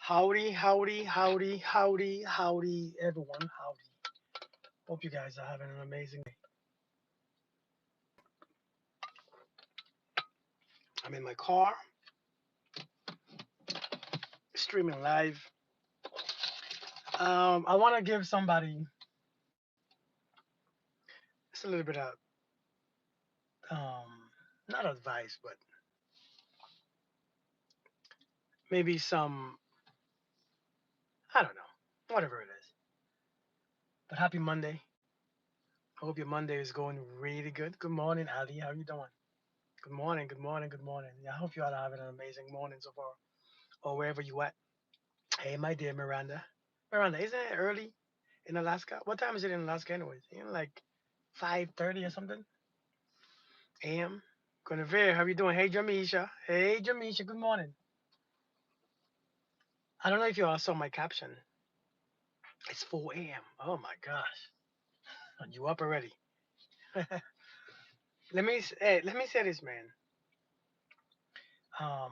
Howdy, howdy, howdy, howdy, howdy, everyone. Howdy. Hope you guys are having an amazing day. I'm in my car, streaming live. I want to give somebody just a little bit of, not advice, but maybe some, I don't know, whatever it is. But happy Monday. I hope your Monday is going really good. Good morning, Ali. How you doing? Good morning, good morning, good morning. Yeah, I hope you all are having an amazing morning so far, or wherever you at. Hey, my dear Miranda. Miranda, isn't it early in Alaska? What time is it in Alaska anyways? Like 5:30 or something a.m. Guinevere, how you doing? Hey, Jamisha. Hey, Jamisha. Good morning. I don't know if you all saw my caption. It's 4 a.m. Oh my gosh. Are you up already? Let me say this, man.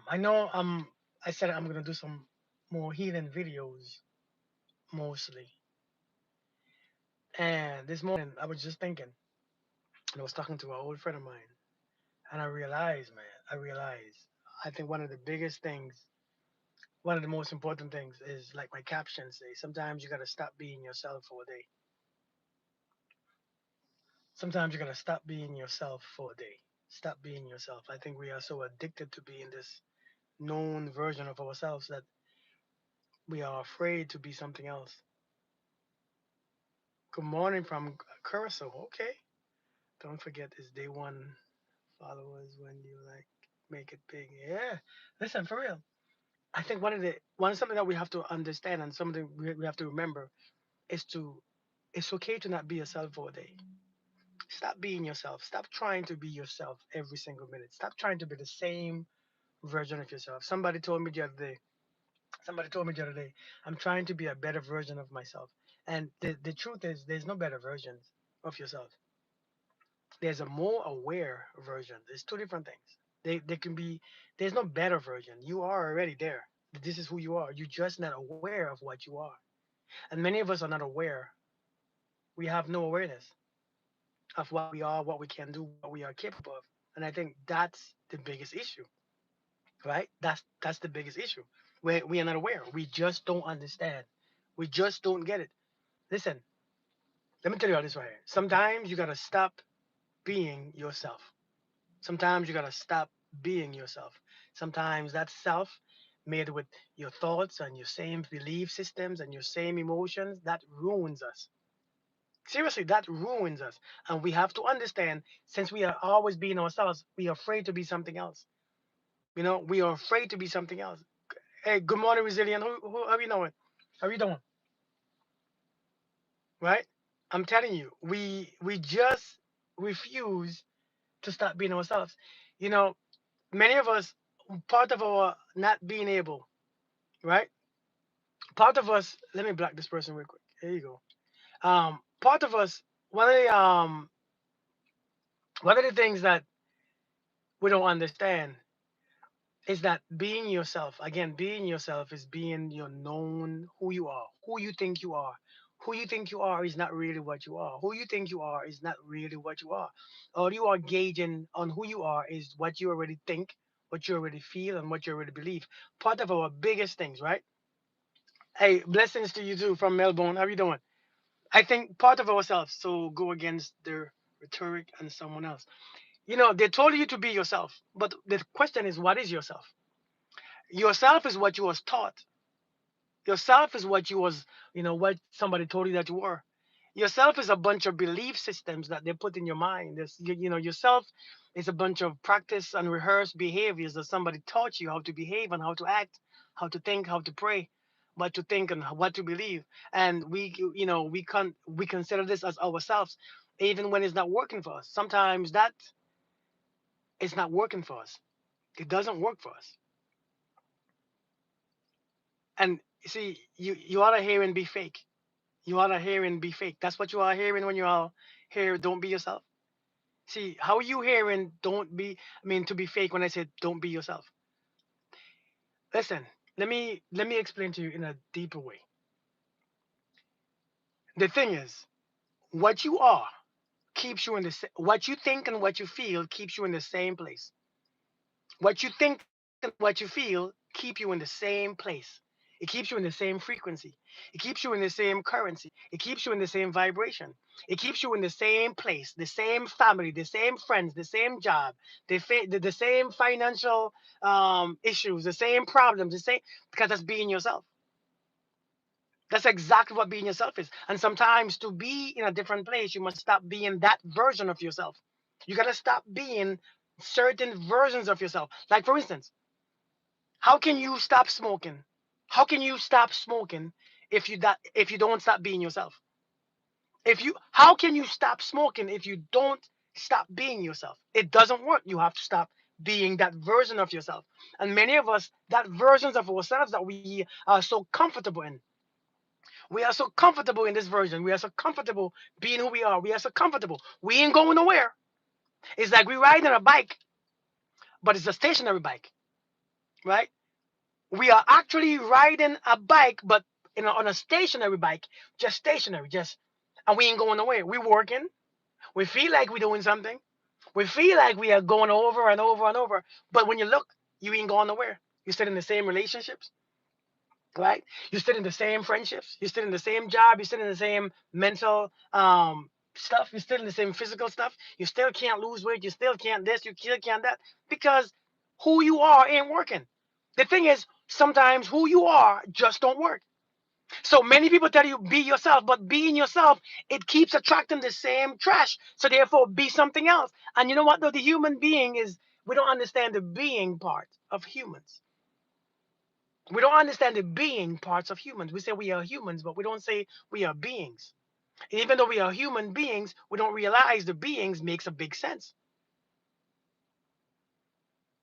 I know I said I'm gonna do some more healing videos mostly. And this morning I was just thinking, and I was talking to an old friend of mine, and I realized, man, I think one of the biggest things, one of the most important things is like my captions say, sometimes you gotta stop being yourself for a day. Sometimes you gotta stop being yourself for a day. Stop being yourself. I think we are so addicted to being this known version of ourselves that we are afraid to be something else. Good morning from Curacao. Okay. Don't forget it's day one followers when you like make it big. Yeah. Listen, for real. I think one something that we have to understand and something we have to remember is to it's okay to not be yourself for a day. Stop being yourself. Stop trying to be yourself every single minute. Stop trying to be the same version of yourself. Somebody told me the other day, I'm trying to be a better version of myself. And the truth is there's no better versions of yourself. There's a more aware version. There's two different things. They can be there's no better version. You are already there. This is who you are. You're just not aware of what you are. And many of us are not aware. We have no awareness of what we are, what we can do, what we are capable of. And I think that's the biggest issue, right? That's the biggest issue. We are not aware. We just don't understand. We just don't get it. Listen, let me tell you how this right here. Sometimes you gotta stop being yourself. Sometimes you gotta stop being yourself. Sometimes that self made with your thoughts and your same belief systems and your same emotions that ruins us. Seriously, that ruins us. And we have to understand since we are always being ourselves, we are afraid to be something else. We are afraid to be something else. Hey, good morning, Resilient. How you doing? How you doing? Right? I'm telling you, we just refuse to stop being ourselves. You know, many of us, part of our not being able, right? Part of us, let me block this person real quick. Here you go. Part of us, one of the um, one of the things that we don't understand is that being yourself, again, being yourself is being your known who you are, who you think you are. Who you think you are is not really what you are. Who you think you are is not really what you are. All you are gauging on who you are is what you already think, what you already feel, and what you already believe. Part of our biggest things, right? Hey, blessings to you too from Melbourne. How you doing? I think part of ourselves, so go against their rhetoric and someone else. They told you to be yourself, but the question is, what is yourself? Yourself is what you was taught. Yourself is what you was, what somebody told you that you were. Yourself is a bunch of belief systems that they put in your mind. Yourself is a bunch of practice and rehearsed behaviors that somebody taught you how to behave and how to act, how to think, how to pray, what to think and what to believe. And we consider this as ourselves, even when it's not working for us. Sometimes that is not working for us. It doesn't work for us. And see, you ought to hear and be fake. You ought to hear and be fake. That's what you are hearing when you all hear don't be yourself. See, how you hearing don't be, I mean, to be fake when I said don't be yourself. Listen, Let me explain to you in a deeper way. The thing is, what you are keeps you in what you think and what you feel keeps you in the same place. What you think and what you feel keep you in the same place. It keeps you in the same frequency. It keeps you in the same currency. It keeps you in the same vibration. It keeps you in the same place, the same family, the same friends, the same job, the same financial issues, the same problems, the same, because that's being yourself. That's exactly what being yourself is. And sometimes to be in a different place, you must stop being that version of yourself. You gotta stop being certain versions of yourself. Like for instance, how can you stop smoking? How can you stop smoking if you don't stop being yourself? If you How can you stop smoking if you don't stop being yourself? It doesn't work. You have to stop being that version of yourself. And many of us, that versions of ourselves that we are so comfortable in, we are so comfortable in this version. We are so comfortable being who we are. We are so comfortable. We ain't going nowhere. It's like we riding a bike, but it's a stationary bike, right? We are actually riding a bike, but on a stationary bike, just stationary, just, and we ain't going nowhere. We working. We feel like we're doing something. We feel like we are going over and over and over. But when you look, you ain't going nowhere. You're still in the same relationships, right? You're still in the same friendships. You're still in the same job. You're still in the same mental stuff. You're still in the same physical stuff. You still can't lose weight. You still can't this. You still can't that because who you are ain't working. The thing is, sometimes who you are just don't work. So many people tell you be yourself, but being yourself, it keeps attracting the same trash. So therefore, be something else. And you know what? Though the human being is, we don't understand the being part of humans. We don't understand the being parts of humans. We say we are humans, but we don't say we are beings. And even though we are human beings, we don't realize the beings makes a big sense,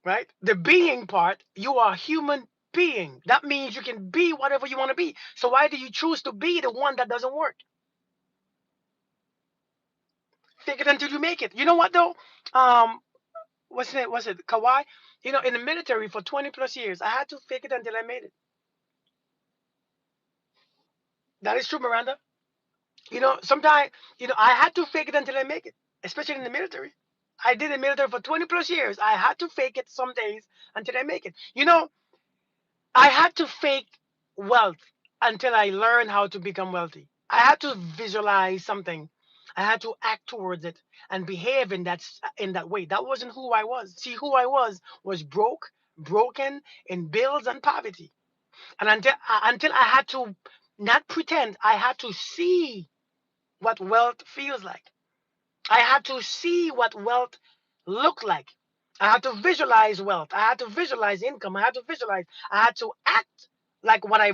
right? The being part, you are a human being. That means you can be whatever you want to be. So why do you choose to be the one that doesn't work? Fake it until you make it. You know what though? Um, what's it? Kawhi? You know, in the military for 20 plus years, I had to fake it until I made it. That is true, Miranda. You know, sometimes, I had to fake it until I make it, especially in the military. I did the military for 20 plus years. I had to fake it some days until I make it. I had to fake wealth until I learned how to become wealthy. I had to visualize something. I had to act towards it and behave in that way. That wasn't who I was. See, who I was broken in bills and poverty. And until I had to not pretend, I had to see what wealth feels like. I had to see what wealth looked like. I had to visualize wealth. I had to visualize income. I had to visualize. I had to act like what I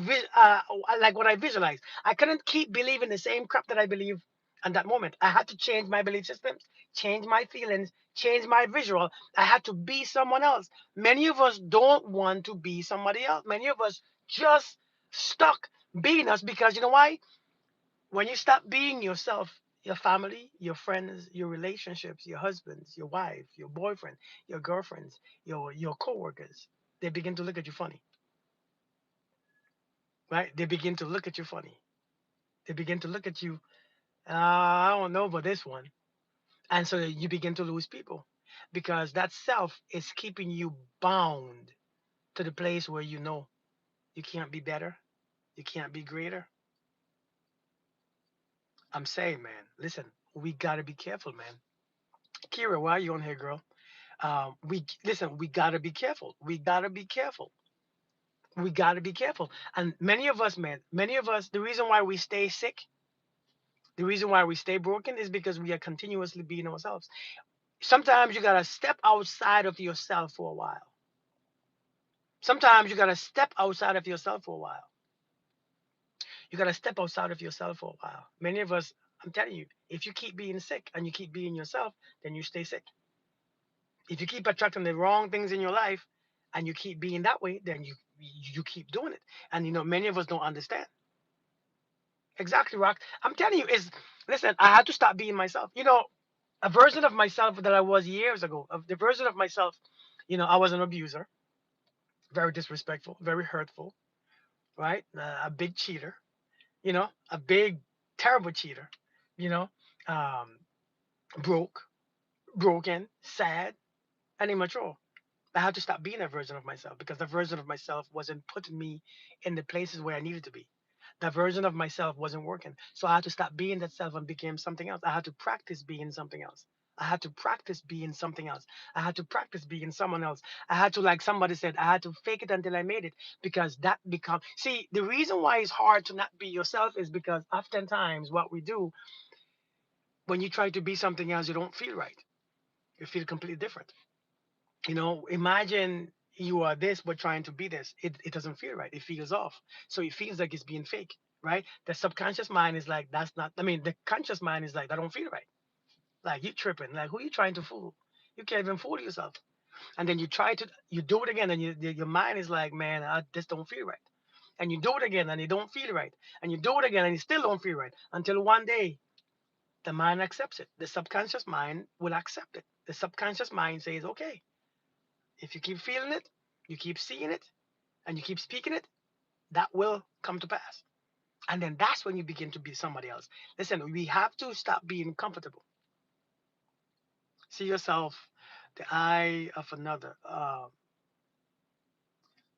visualized. I couldn't keep believing the same crap that I believe at that moment. I had to change my belief systems, change my feelings, change my visual. I had to be someone else. Many of us don't want to be somebody else. Many of us just stuck being us because you know why? When you stop being yourself, your family, your friends, your relationships, your husbands, your wife, your boyfriend, your girlfriends, your coworkers, they begin to look at you funny, right? They begin to look at you funny. They begin to look at you. I don't know about this one, and so you begin to lose people because that self is keeping you bound to the place where you know you can't be better, you can't be greater. I'm saying, man, listen, we gotta be careful, man. Kira, why are you on here, girl? We listen, we got to be careful. We got to be careful. We got to be careful. And many of us, man, many of us, the reason why we stay sick, the reason why we stay broken is because we are continuously being ourselves. Sometimes you got to step outside of yourself for a while. Sometimes you got to step outside of yourself for a while. You got to step outside of yourself for a while. Many of us, I'm telling you, if you keep being sick and you keep being yourself, then you stay sick. If you keep attracting the wrong things in your life and you keep being that way, then you keep doing it. And many of us don't understand. Exactly, Rock. I'm telling you, is listen, I had to stop being myself. A version of myself that I was years ago, of the version of myself, I was an abuser. very disrespectful, very hurtful, right? A big cheater, a big, terrible cheater, you know, um, broke, broken, sad, and immature. I had to stop being that version of myself because the version of myself wasn't putting me in the places where I needed to be. That version of myself wasn't working. So I had to stop being that self and became something else. I had to practice being something else. I had to practice being something else. I had to practice being someone else. I had to, like somebody said, I had to fake it until I made it because that become see the reason why it's hard to not be yourself is because oftentimes what we do when you try to be something else, you don't feel right. You feel completely different. Imagine you are this but trying to be this. It doesn't feel right. It feels off. So it feels like it's being fake, right? The subconscious mind is like, that's not, I mean, the conscious mind is like, that don't feel right. Like, you tripping. Like, who you trying to fool? You can't even fool yourself. And then you do it again, and your mind is like, man, this don't feel right. And you do it again, and it don't feel right. And you do it again, and it still don't feel right. Until one day, the mind accepts it. The subconscious mind will accept it. The subconscious mind says, okay, if you keep feeling it, you keep seeing it, and you keep speaking it, that will come to pass. And then that's when you begin to be somebody else. Listen, we have to stop being comfortable. See yourself the eye of another.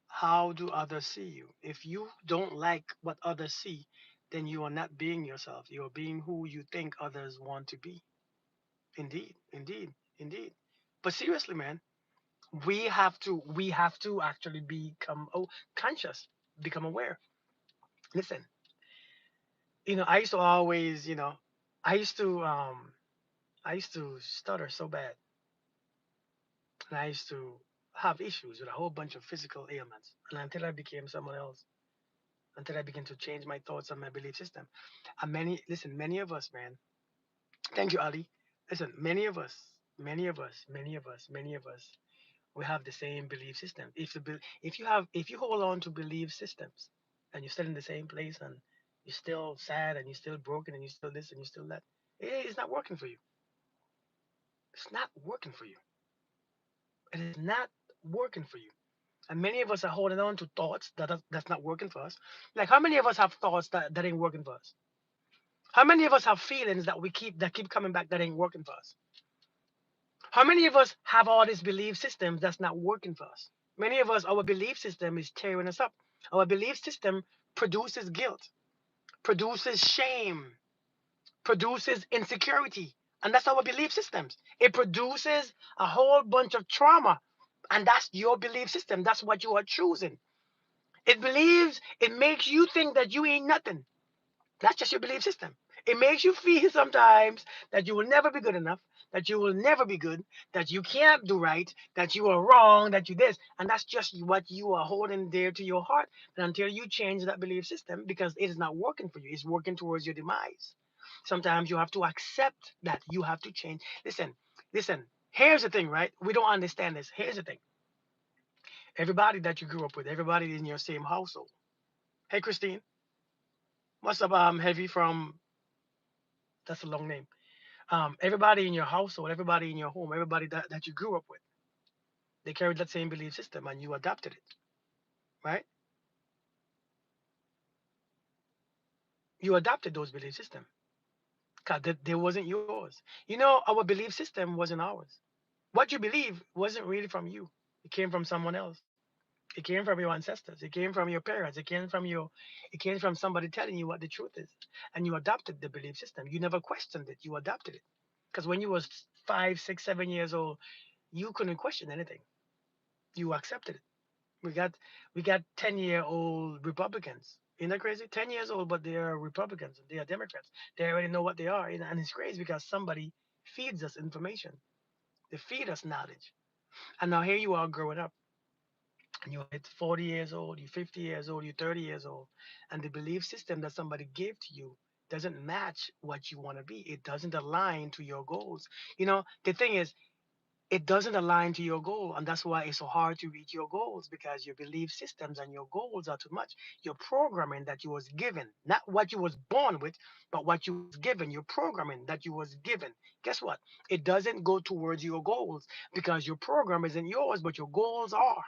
How do others see you? If you don't like what others see, then you are not being yourself. You are being who you think others want to be. Indeed, indeed, indeed. But seriously, man, we have to actually become conscious, become aware. Listen, I used to always, I used to stutter so bad, and I used to have issues with a whole bunch of physical ailments. And until I became someone else, until I began to change my thoughts and my belief system. And many of us, man, thank you, Ali. Listen, many of us, we have the same belief system. If you hold on to belief systems, and you're still in the same place, and you're still sad, and you're still broken, and you're still this, and you're still that, it's not working for you. It's not working for you. It is not working for you. And many of us are holding on to thoughts that's not working for us. Like, how many of us have thoughts that ain't working for us? How many of us have feelings that keep coming back that ain't working for us? How many of us have all these belief systems that's not working for us? Many of us, our belief system is tearing us up. Our belief system produces guilt, produces shame, produces insecurity. And that's our belief systems. It produces a whole bunch of trauma. And that's your belief system. That's what you are choosing. It makes you think that you ain't nothing. That's just your belief system. It makes you feel sometimes that you will never be good enough, that you will never be good, that you can't do right, that you are wrong, that you this. And that's just what you are holding dear to your heart. And until you change that belief system, because it is not working for you, it's working towards your demise. Sometimes you have to accept that you have to change. Listen, here's the thing, right? We don't understand this. Here's the thing. Everybody that you grew up with, everybody in your same household. Hey, Christine, what's up? Heavy from, that's a long name. Everybody in your household, everybody in your home, everybody that you grew up with, they carried that same belief system and you adopted it, right? You adopted those belief system because they wasn't yours. Our belief system wasn't ours. What you believe wasn't really from you. It came from someone else. It came from your ancestors. It came from your parents. It came from somebody telling you what the truth is. And you adopted the belief system. You never questioned it. You adopted it. Because when you was 5, 6, 7 years old, you couldn't question anything. You accepted it. We got 10-year-old Republicans. Isn't that crazy? 10 years old, but they are Republicans. They are Democrats. They already know what they are, and it's crazy because somebody feeds us information. They feed us knowledge. And now here you are growing up, and you're 40 years old, you're 50 years old, you're 30 years old, and the belief system that somebody gave to you doesn't match what you want to be. It doesn't align to your goals. The thing is, it doesn't align to your goal, and that's why it's so hard to reach your goals, because your belief systems and your goals are too much. Your programming that you was given, not what you was born with, but what you was given, your programming that you was given, guess what, it doesn't go towards your goals, because your program isn't yours but your goals are.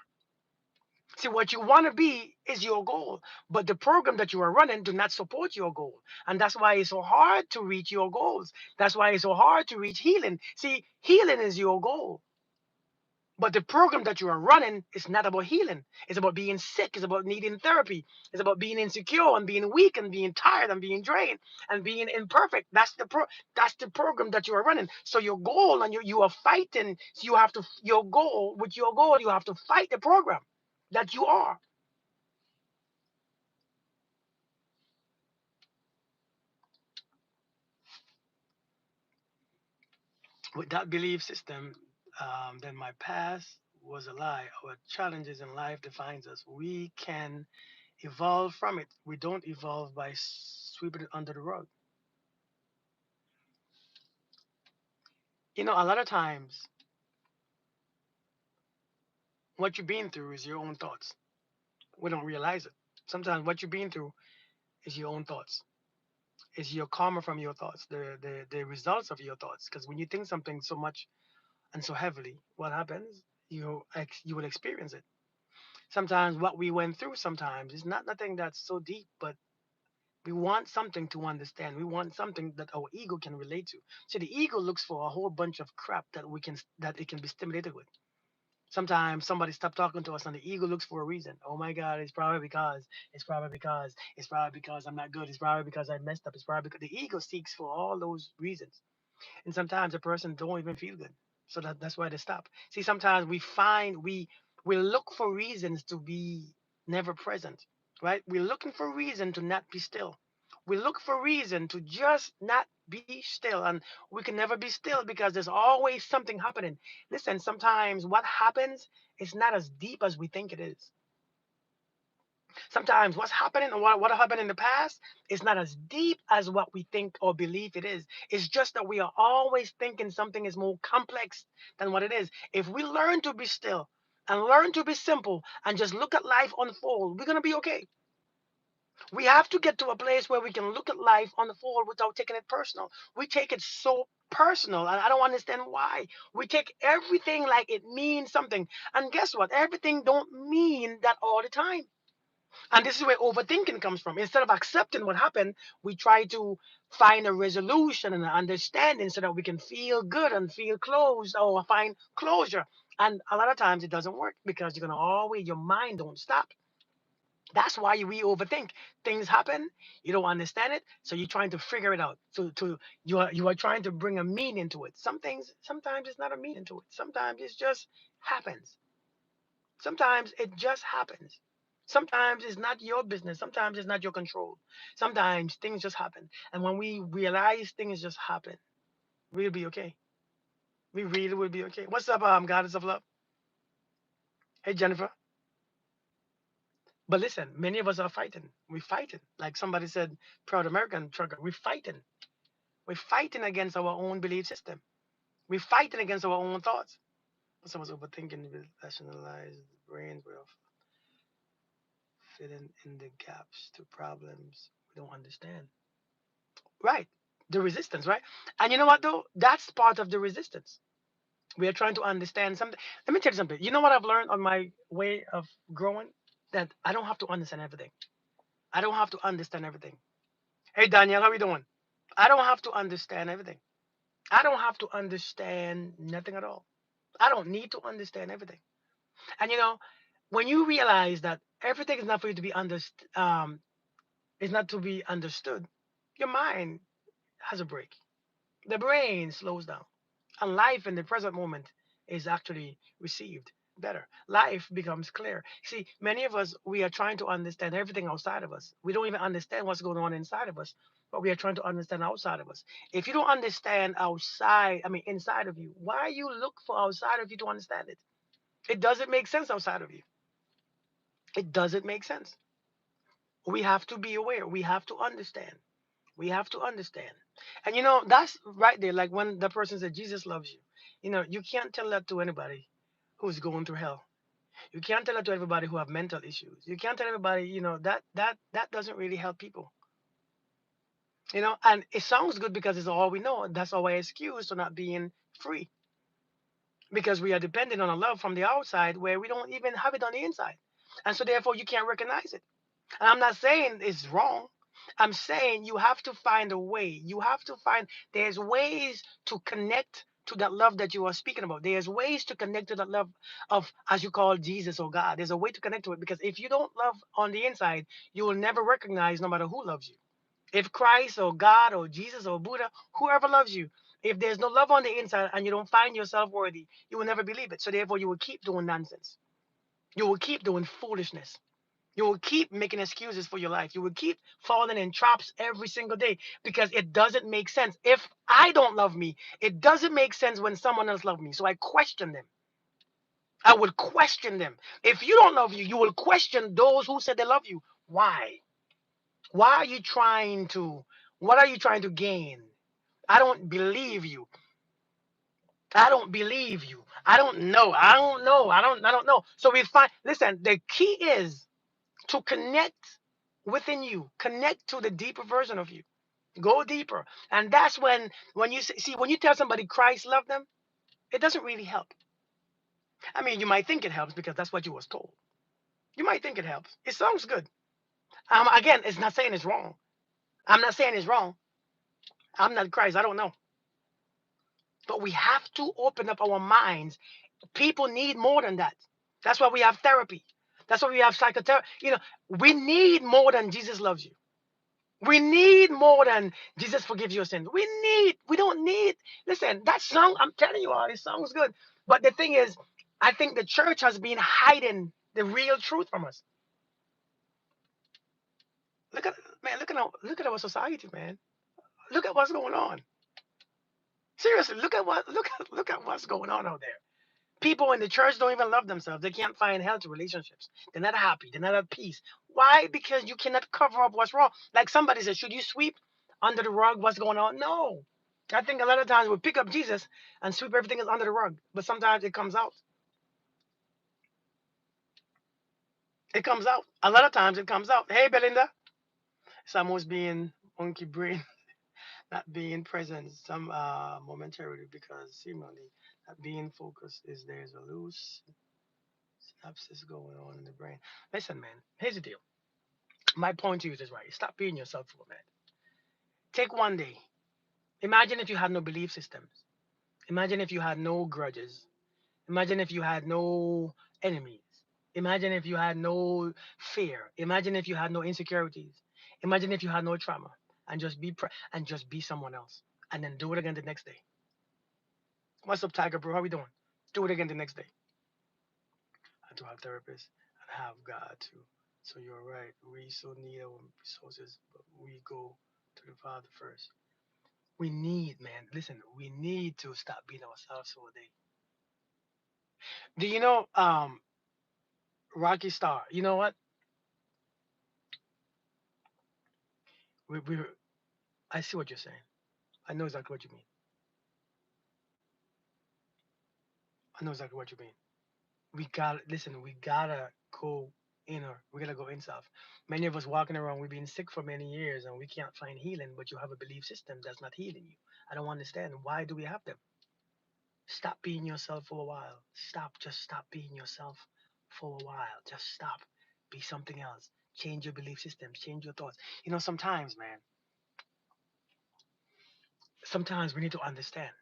See, what you want to be is your goal, but the program that you are running do not support your goal. And that's why it's so hard to reach your goals. That's why it's so hard to reach healing. See, healing is your goal. But the program that you are running is not about healing. It's about being sick. It's about needing therapy. It's about being insecure and being weak and being tired and being drained and being imperfect. That's the program that you are running. So your goal and you are fighting. So you have to your goal with your goal. You have to fight the program that you are. With that belief system, then my past was a lie. Our challenges in life defines us. We can evolve from it. We don't evolve by sweeping it under the rug. A lot of times, what you've been through is your own thoughts. We don't realize it. Sometimes what you've been through is your own thoughts. Is your karma from your thoughts, the results of your thoughts. Because when you think something so much and so heavily, what happens? You will experience it. Sometimes what we went through sometimes is not nothing that's so deep, but we want something to understand. We want something that our ego can relate to. So the ego looks for a whole bunch of crap that it can be stimulated with. Sometimes somebody stop talking to us and the ego looks for a reason. Oh my God, it's probably because I'm not good. It's probably because I messed up. It's probably because the ego seeks for all those reasons. And sometimes a person don't even feel good. So that's why they stop. See, sometimes we look for reasons to be never present, right? We're looking for reason to not be still. We look for reason to just not be still. And we can never be still because there's always something happening. Listen, sometimes what happens is not as deep as we think it is. Sometimes what's happening and what happened in the past is not as deep as what we think or believe it is. It's just that we are always thinking something is more complex than what it is. If we learn to be still and learn to be simple and just look at life unfold, we're going to be okay. We have to get to a place where we can look at life unfold without taking it personal. We take it so personal, and I don't understand why. We take everything like it means something. And guess what? Everything don't mean that all the time. And this is where overthinking comes from. Instead of accepting what happened, we try to find a resolution and an understanding so that we can feel good and feel closed or find closure. And a lot of times it doesn't work because you're gonna always your mind don't stop. That's why we overthink. Things happen, you don't understand it, so you're trying to figure it out. So you are trying to bring a meaning to it. Some things sometimes it's not a meaning to it. Sometimes it just happens. Sometimes it just happens. Sometimes it's not your business. Sometimes it's not your control. Sometimes things just happen. And when we realize things just happen, we'll be okay. We really will be okay. What's up, goddess of love? Hey, Jennifer. But listen, many of us are fighting. We're fighting. Like somebody said, proud American trucker, we're fighting. We're fighting against our own belief system. We're fighting against our own thoughts. Someone's overthinking, we rationalize the brains will filling in the gaps to problems we don't understand. Right. The resistance, right? And you know what though? That's part of the resistance. We are trying to understand something. Let me tell you something. You know what I've learned on my way of growing? That I don't have to understand everything. I don't have to understand everything. Hey Daniel, how are you doing? I don't have to understand everything. I don't have to understand nothing at all. I don't need to understand everything. And when you realize that everything is not for you to be is not to be understood, your mind has a break. The brain slows down. And life in the present moment is actually received better. Life becomes clear. See, many of us, we are trying to understand everything outside of us. We don't even understand what's going on inside of us, but we are trying to understand outside of us. If you don't understand inside of you, why you look for outside of you to understand it? It doesn't make sense outside of you. It doesn't make sense. We have to be aware. We have to understand. We have to understand. And that's right there. Like when the person said Jesus loves you. You can't tell that to anybody who's going through hell. You can't tell that to everybody who have mental issues. You can't tell everybody, that doesn't really help people. And it sounds good because it's all we know. That's our excuse for not being free. Because we are dependent on a love from the outside where we don't even have it on the inside. And so therefore you can't recognize it. And I'm not saying it's wrong. I'm saying you have to find a way. You have to find, there's ways to connect to that love that you are speaking about. There's ways to connect to that love of, as you call Jesus or God. There's a way to connect to it, because if you don't love on the inside, you will never recognize, no matter who loves you. If Christ or God or Jesus or Buddha, whoever loves you, if there's no love on the inside and you don't find yourself worthy, you will never believe it. So therefore you will keep doing nonsense. You will keep doing foolishness. You will keep making excuses for your life. You will keep falling in traps every single day, because it doesn't make sense. If I don't love me, it doesn't make sense when someone else loves me. So I question them. I would question them. If you don't love you, you will question those who said they love you. Why? Why are you trying to, what are you trying to gain? I don't believe you. I don't believe you. I don't know. I don't know. I don't know. So we find, listen, the key is to connect within you, connect to the deeper version of you, go deeper. And that's when you see, when you tell somebody Christ loved them, it doesn't really help. I mean, you might think it helps because that's what you was told. You might think it helps. It sounds good. Again, it's not saying it's wrong. I'm not saying it's wrong. I'm not Christ, I don't know. But we have to open up our minds. People need more than that. That's why we have therapy. That's why we have psychotherapy. We need more than Jesus loves you. We need more than Jesus forgives your sins. We don't need, listen, that song, I'm telling you all, it sounds good. But the thing is, I think the church has been hiding the real truth from us. Look at, man, look at our society, man. Look at what's going on. Seriously, look at what's going on out there. People in the church don't even love themselves. They can't find healthy relationships. They're not happy. They're not at peace. Why? Because you cannot cover up what's wrong. Like somebody said, should you sweep under the rug what's going on? No. I think a lot of times we pick up Jesus and sweep everything is under the rug. But sometimes it comes out. It comes out. A lot of times it comes out. Hey, Belinda. It's almost being monkey brain, not being present some momentarily, because seemingly not being focused is there's a loose synapses going on in the brain. Listen, man, here's the deal. My point to you is right. Stop being yourself for a minute. Take one day. Imagine if you had no belief systems. Imagine if you had no grudges. Imagine if you had no enemies. Imagine if you had no fear. Imagine if you had no insecurities. Imagine if you had no trauma, and just be someone else, and then do it again the next day. What's up, Tiger Bro? How we doing? Do it again the next day. I do have therapists and have God too. So you're right. We so need our resources, but we go to the Father first. We need, man. Listen, we need to stop being ourselves all day. Do you know, Rocky Star? You know what? We I see what you're saying. I know exactly what you mean. I know exactly what you mean. We gotta listen. We gotta go inner. We gotta go inside. Many of us walking around, we've been sick for many years, and we can't find healing. But you have a belief system that's not healing you. I don't understand. Why do we have them? Stop being yourself for a while. Just stop being yourself for a while. Just stop. Be something else. Change your belief systems. Change your thoughts. Sometimes, man, sometimes we need to understand.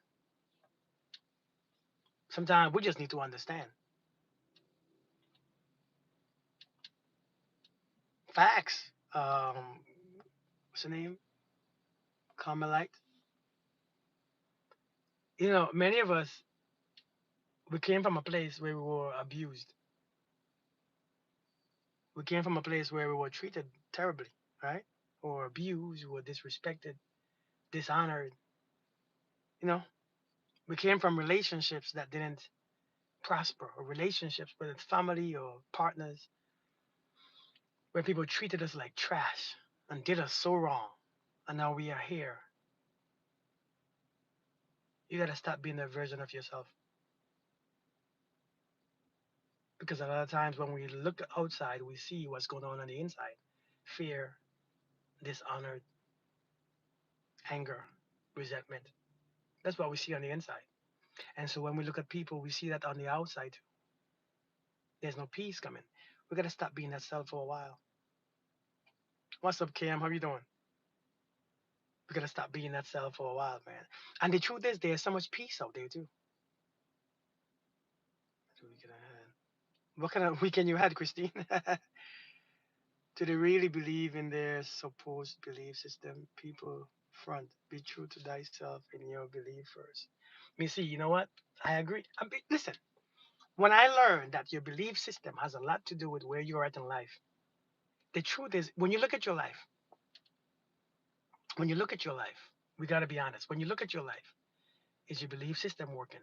Sometimes we just need to understand. Facts. What's the name? Carmelite. Many of us, we came from a place where we were abused. We came from a place where we were treated terribly, right? Or abused, or disrespected, dishonored. You know, we came from relationships that didn't prosper, or relationships, whether it's family or partners, where people treated us like trash and did us so wrong. And now we are here. You got to stop being that version of yourself. Because a lot of times when we look outside, we see what's going on the inside: fear, dishonor, anger, resentment. That's what we see on the inside. And so when we look at people, we see that on the outside too. There's no peace coming. We gotta stop being that self for a while. What's up, Cam? How you doing? We gotta stop being that self for a while, man. And the truth is, there's so much peace out there too. So we can, what kind of weekend you had, Christine? Do they really believe in their supposed belief system? People front, be true to thyself in your belief first. Me see, you know what? I agree. Listen, when I learned that your belief system has a lot to do with where you're at in life, the truth is, when you look at your life, when you look at your life, we got to be honest. When you look at your life, is your belief system working?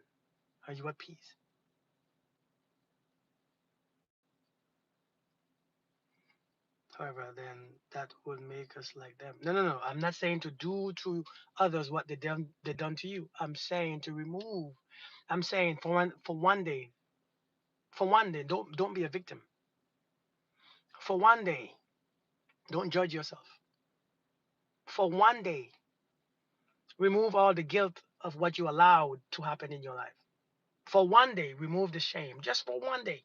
Are you at peace? However, then that would make us like them. No, no, no. I'm not saying to do to others what they done to you. I'm saying to remove. I'm saying for one day, don't be a victim. For one day, don't judge yourself. For one day, remove all the guilt of what you allowed to happen in your life. For one day, remove the shame. Just for one day.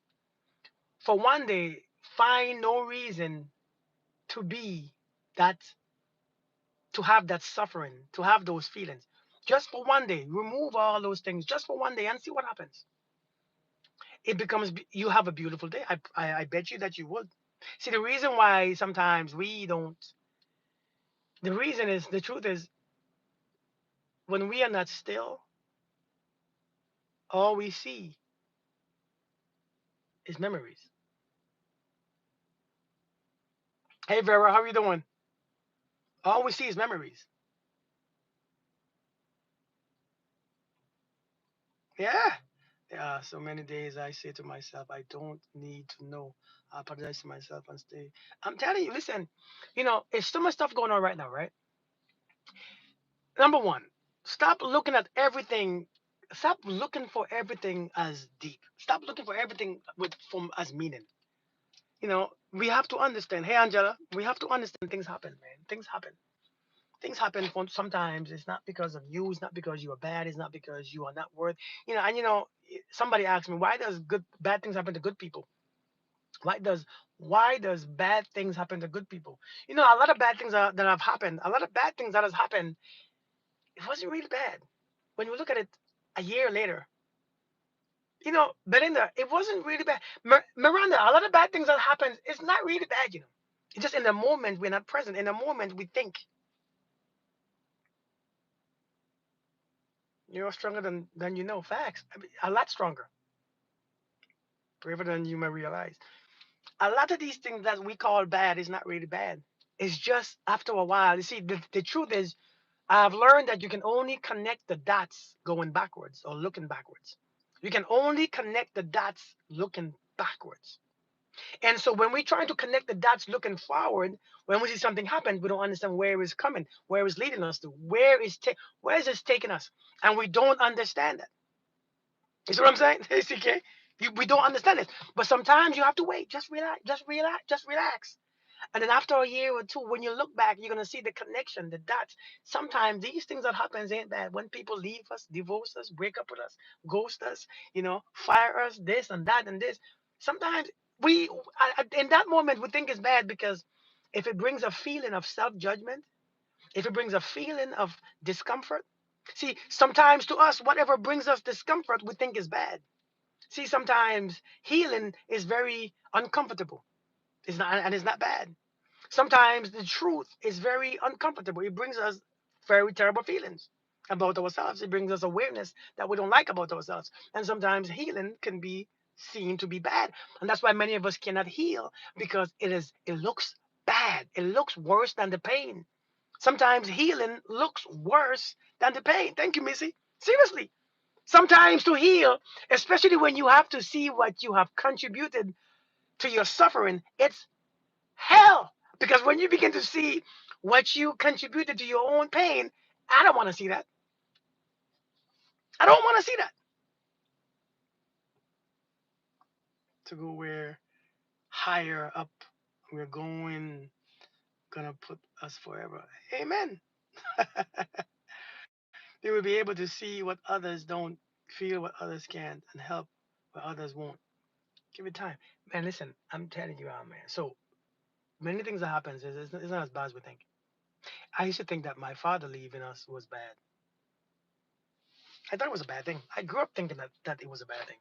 For one day, find no reason to be that, to have that suffering, to have those feelings. Just for one day, remove all those things just for one day and see what happens. It becomes, you have a beautiful day. I bet you that you would. See, the reason why sometimes we don't, the reason is, the truth is, when we are not still, all we see is memories. Hey, Vera, how are you doing? All we see is memories. Yeah. Yeah, so many days I say to myself, I don't need to know. I apologize to myself and stay. I'm telling you, listen, it's so much stuff going on right now, right? Number one, stop looking at everything. Stop looking for everything as deep. Stop looking for everything with from as meaning. We have to understand. Hey, Angela, we have to understand things happen, man. Things happen. Things happen sometimes. It's not because of you. It's not because you are bad. It's not because you are not worth. And somebody asked me, why does bad things happen to good people? Why does bad things happen to good people? A lot of bad things that have happened. A lot of bad things that has happened. It wasn't really bad. When you look at it a year later, Belinda, it wasn't really bad. Miranda, a lot of bad things that happens. It's not really bad. It's just in the moment we're not present. In the moment we think you're stronger than you know. Facts. I mean, a lot stronger, braver than you may realize. A lot of these things that we call bad is not really bad. It's just after a while. You see, the truth is, I've learned that you can only connect the dots going backwards or looking backwards. You can only connect the dots looking backwards. And so when we're trying to connect the dots looking forward, when we see something happen, we don't understand where it's coming, where it's leading us to, where is this taking us, and we don't understand that. You see what I'm saying? CK, we don't understand it. But sometimes you have to wait. Just relax. Just relax. Just relax. And then after a year or two, when you look back, you're gonna see the connection, the dots. Sometimes these things that happens ain't bad. When people leave us, divorce us, break up with us, ghost us, fire us, this and that and this. Sometimes in that moment we think it's bad because if it brings a feeling of self-judgment, if it brings a feeling of discomfort. See, sometimes to us, whatever brings us discomfort, we think is bad. See, sometimes healing is very uncomfortable. It's not, and it's not bad. Sometimes the truth is very uncomfortable. It brings us very terrible feelings about ourselves. It brings us awareness that we don't like about ourselves. And sometimes healing can be seen to be bad. And that's why many of us cannot heal because it looks bad. It looks worse than the pain. Sometimes healing looks worse than the pain. Thank you, Missy. Seriously. Sometimes to heal, especially when you have to see what you have contributed to your suffering, it's hell. Because when you begin to see what you contributed to your own pain, I don't want to see that. I don't want to see that. To go where higher up we're gonna put us forever. Amen. They will be able to see what others don't, feel what others can't, and help where others won't. Give it time, man. Listen, I'm telling you out, man. So many things that happens is it's not as bad as we think. I used to think that my father leaving us was bad. I thought it was a bad thing. I grew up thinking that it was a bad thing.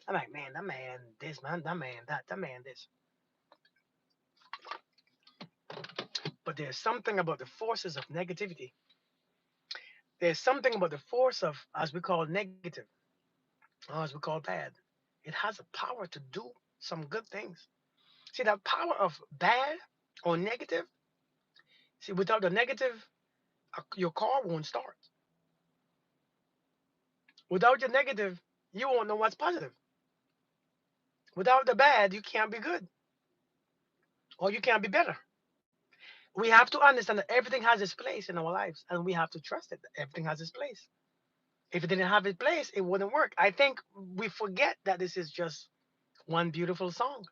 I'm like, man, that man this, man, that man that man this. But there's something about the forces of negativity. There's something about the force of, as we call negative, or as we call bad. It has a power to do some good things. See, that power of bad or negative, see, without the negative, your car won't start. Without your negative, you won't know what's positive. Without the bad, you can't be good or you can't be better. We have to understand that everything has its place in our lives and we have to trust it. That everything has its place. If it didn't have its place, it wouldn't work. I think we forget that this is just one beautiful song.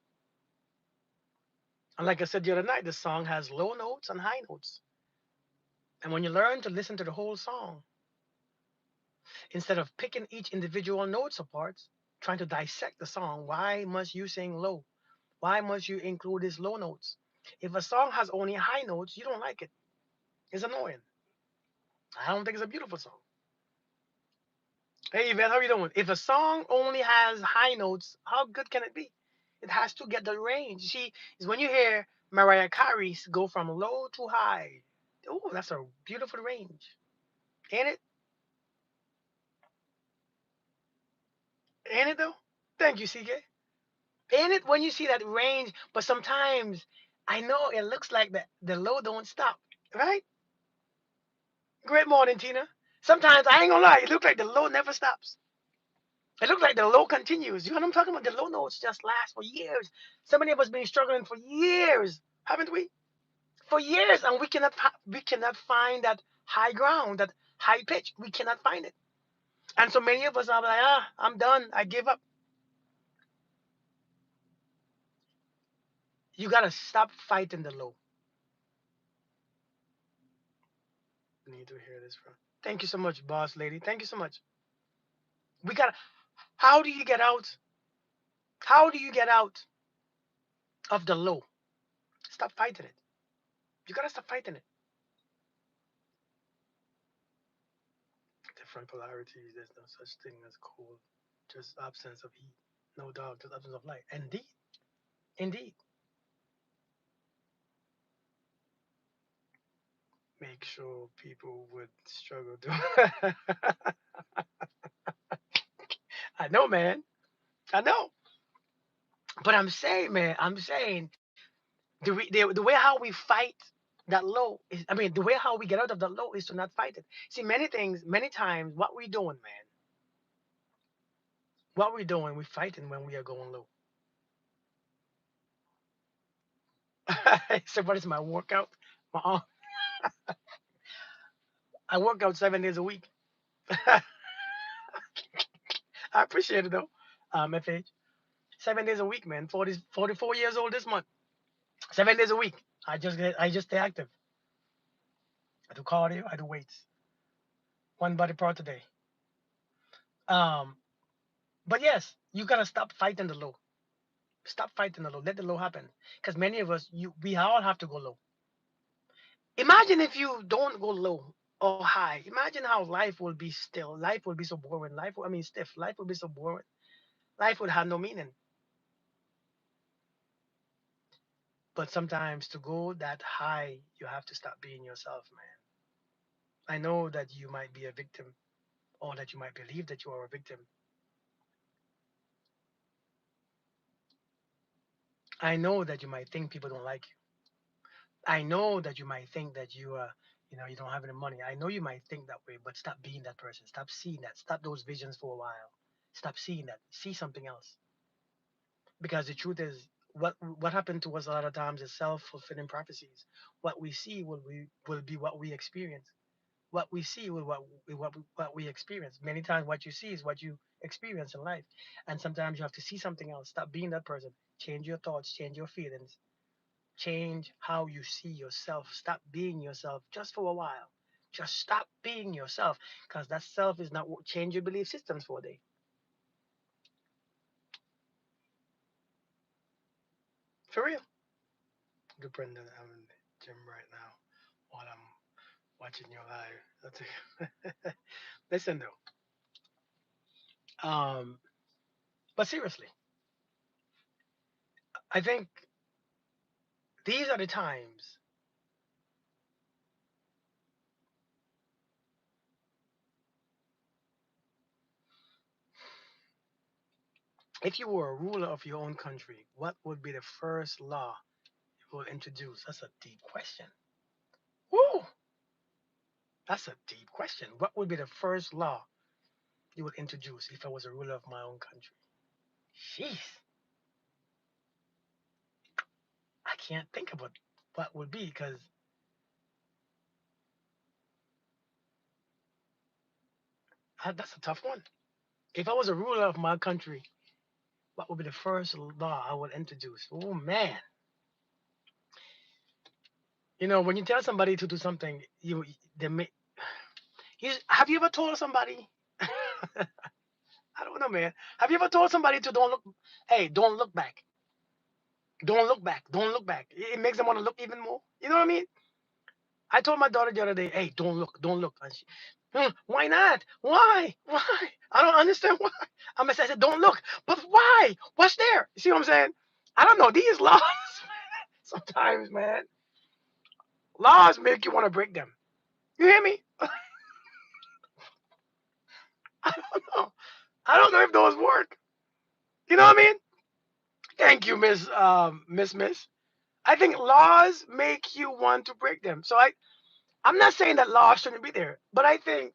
And like I said the other night, the song has low notes and high notes. And when you learn to listen to the whole song, instead of picking each individual notes apart, trying to dissect the song, why must you sing low? Why must you include these low notes? If a song has only high notes, you don't like it. It's annoying. I don't think it's a beautiful song. Hey, Yvette, how you doing? If a song only has high notes, how good can it be? It has to get the range. See, is when you hear Mariah Carey go from low to high. Oh, that's a beautiful range. Ain't it? Ain't it though? Thank you, CK. Ain't it when you see that range? But sometimes I know it looks like the low don't stop, right? Great morning, Tina. Sometimes I ain't gonna lie, it looks like the low never stops. It looks like the low continues. You know what I'm talking about? The low notes just last for years. So many of us been struggling for years, haven't we? For years, and we cannot find that high ground, that high pitch. We cannot find it. And so many of us are like, I'm done. I give up. You gotta stop fighting the low. Need to hear this from. Thank you so much, boss lady. Thank you so much. We gotta. How do you get out? How do you get out of the low? Stop fighting it. You gotta stop fighting it. Different polarities. There's no such thing as cold. Just absence of heat. No doubt. Just absence of light. Indeed. Indeed. Make sure people would struggle to. I know, man. I know. But I'm saying, man. I'm saying the way how we fight that low is. I mean, the way how we get out of that low is to not fight it. See, many things, many times, what we doing, man. What we doing, we fighting when we are going low. So what is my workout? My, I work out 7 days a week. I appreciate it though. FH. 7 days a week, man. 44 years old this month. 7 days a week. I just stay active. I do cardio, I do weights. One body part a day. Um, but yes, you gotta stop fighting the low. Stop fighting the low. Let the low happen. Because many of us, we all have to go low. Imagine if you don't go low or high. Imagine how life will be still. Life will be so boring. I mean, stiff. Life will be so boring. Life would have no meaning. But sometimes to go that high, you have to stop being yourself, man. I know that you might be a victim or that you might believe that you are a victim. I know that you might think people don't like you. I know that you might think that you don't have any money. I know you might think that way, but stop being that person. Stop seeing that. Stop those visions for a while. Stop seeing that. See something else. Because the truth is, what happened to us a lot of times is self-fulfilling prophecies. What we see will be what we experience. What we see will what we experience. Many times, what you see is what you experience in life. And sometimes you have to see something else. Stop being that person. Change your thoughts. Change your feelings. Change how you see yourself. Stop being yourself just for a while. Just stop being yourself because that self is not change your belief systems for a day. For real. Good Brendan, I'm in the gym right now while I'm watching your live. Listen though. But seriously, I think these are the times. If you were a ruler of your own country, what would be the first law you will introduce? That's a deep question. Woo! That's a deep question. What would be the first law you would introduce if I was a ruler of my own country? Jeez, I can't think about what would be because that's a tough one. If I was a ruler of my country, what would be the first law I would introduce? Oh man, when you tell somebody to do something, they may. Have you ever told somebody? I don't know, man. Have you ever told somebody to don't look? Hey, don't look back. Don't look back. Don't look back. It makes them want to look even more. You know what I mean? I told my daughter the other day, "Hey, don't look, don't look." And she, why not? Why? Why? I don't understand why. I said, "Don't look," but why? What's there? You see what I'm saying? I don't know. These laws, sometimes, man, laws make you want to break them. You hear me? I don't know. I don't know if those work. You know what I mean? Thank you, Miss. I think laws make you want to break them. So I'm not saying that laws shouldn't be there, but I think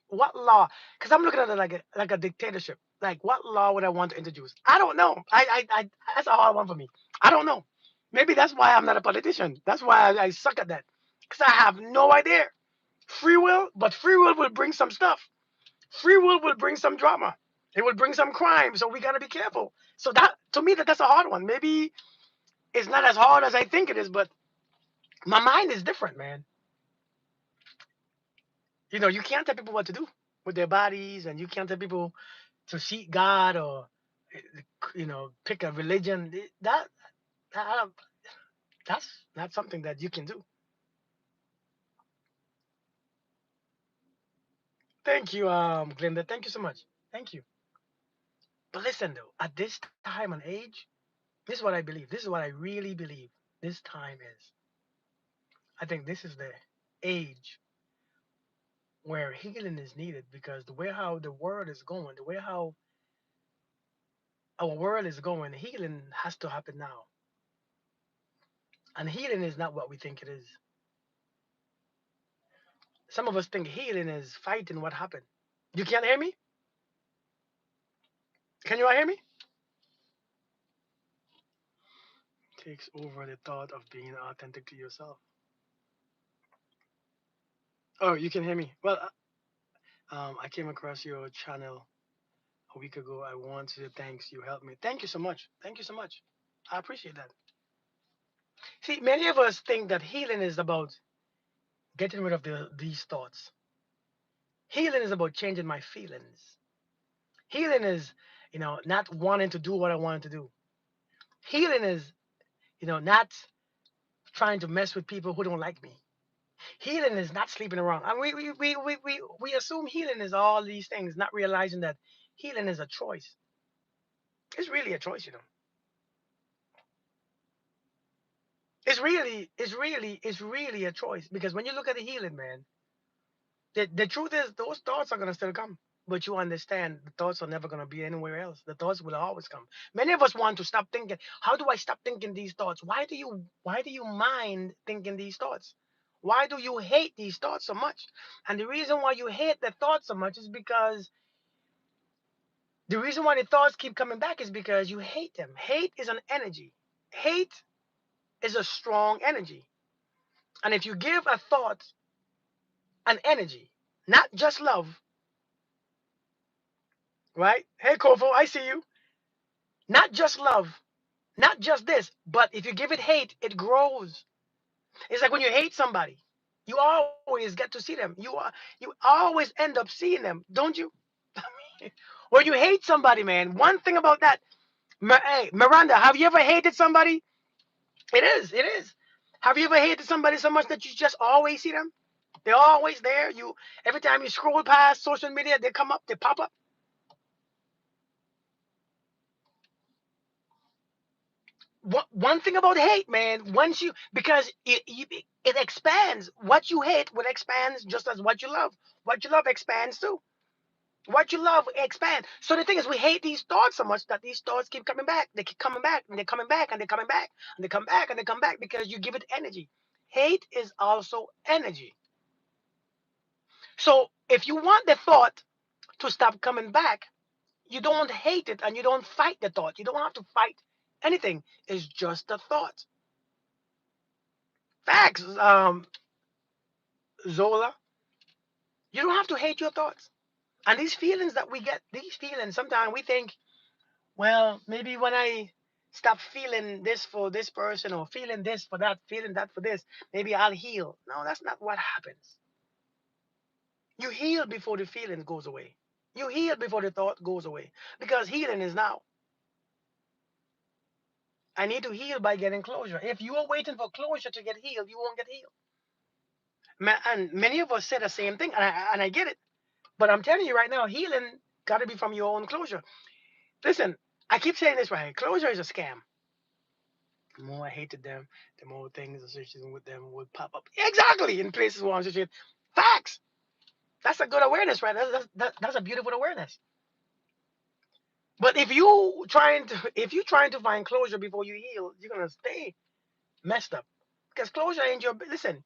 what law? Because I'm looking at it like a dictatorship. Like what law would I want to introduce? I don't know. I that's a hard one for me. I don't know. Maybe that's why I'm not a politician. That's why I suck at that. Because I have no idea. Free will, but free will bring some stuff. Free will bring some drama. It will bring some crime. So we gotta be careful. So that to me that's a hard one. Maybe it's not as hard as I think it is, but my mind is different, man. You can't tell people what to do with their bodies, and you can't tell people to seek God or pick a religion. That that's not something that you can do. Thank you, Glenda. Thank you so much. Thank you. But listen though, at this time and age, this is what I believe. This is what I really believe. This time is. I think this is the age where healing is needed because the way how the world is going, the way how our world is going, healing has to happen now. And healing is not what we think it is. Some of us think healing is fighting what happened. You can't hear me? Can you all hear me? Takes over the thought of being authentic to yourself. Oh, you can hear me. Well, I came across your channel a week ago. I want to say thanks. You helped me. Thank you so much. Thank you so much. I appreciate that. See, many of us think that healing is about getting rid of these thoughts. Healing is about changing my feelings. Healing is, not wanting to do what I wanted to do. Healing is, not trying to mess with people who don't like me. Healing is not sleeping around. And we assume healing is all these things, not realizing that healing is a choice. It's really a choice. It's really a choice because when you look at the healing, man, the truth is those thoughts are gonna still come. But you understand the thoughts are never gonna be anywhere else. The thoughts will always come. Many of us want to stop thinking. How do I stop thinking these thoughts? Why do you mind thinking these thoughts? Why do you hate these thoughts so much? And the reason why you hate the thoughts so much is because the reason why the thoughts keep coming back is because you hate them. Hate is an energy. Hate is a strong energy. And if you give a thought an energy, not just love, right? Hey, Kovo, I see you. Not just love, not just this, but if you give it hate, it grows. It's like when you hate somebody, you always get to see them. You always end up seeing them, don't you? When you hate somebody, man, one thing about that, hey, Miranda, have you ever hated somebody? It is. It is. Have you ever hated somebody so much that you just always see them? They're always there. You every time you scroll past social media, they come up, they pop up. One thing about hate, man, once you because it expands. What you hate will expand just as what you love. What you love expands too. What you love expands. So the thing is, we hate these thoughts so much that these thoughts keep coming back. They keep coming back, and they're coming back, and they're coming back, and they come back, and they come back because you give it energy. Hate is also energy. So if you want the thought to stop coming back, you don't hate it and you don't fight the thought. You don't have to fight anything. It's just a thought. Facts, Zola. You don't have to hate your thoughts. And these feelings that we get, these feelings, sometimes we think, well, maybe when I stop feeling this for this person or feeling this for that, feeling that for this, maybe I'll heal. No, that's not what happens. You heal before the feeling goes away. You heal before the thought goes away. Because healing is now. I need to heal by getting closure. If you are waiting for closure to get healed, you won't get healed. And many of us say the same thing, and I get it. But I'm telling you right now, healing got to be from your own closure. Listen, I keep saying this right here. Closure is a scam. The more I hated them, the more things associated with them would pop up. Exactly in places where I'm associated. Facts. That's a good awareness, right? That's a beautiful awareness. But if you trying to find closure before you heal, you're gonna stay messed up. Because closure ain't your listen.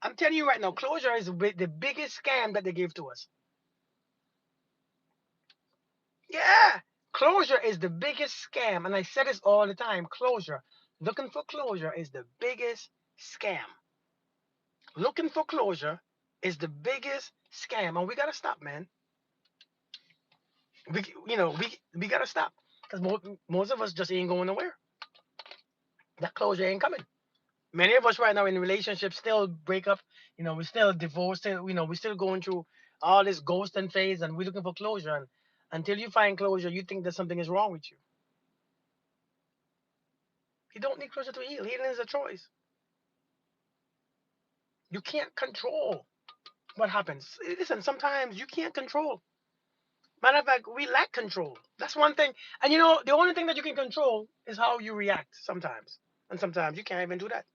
I'm telling you right now, closure is the biggest scam that they give to us. Yeah, closure is the biggest scam, and I say this all the time. Closure, looking for closure is the biggest scam. Looking for closure is the biggest scam, and we gotta stop, man. We gotta stop because most of us just ain't going nowhere. That closure ain't coming. Many of us right now in relationships still break up. We still divorced. We're still going through all this ghosting phase, and we're looking for closure. And until you find closure, you think that something is wrong with you. You don't need closure to heal. Healing is a choice. You can't control what happens. Listen, sometimes you can't control. Matter of fact, we lack control. That's one thing. And the only thing that you can control is how you react sometimes. And sometimes you can't even do that.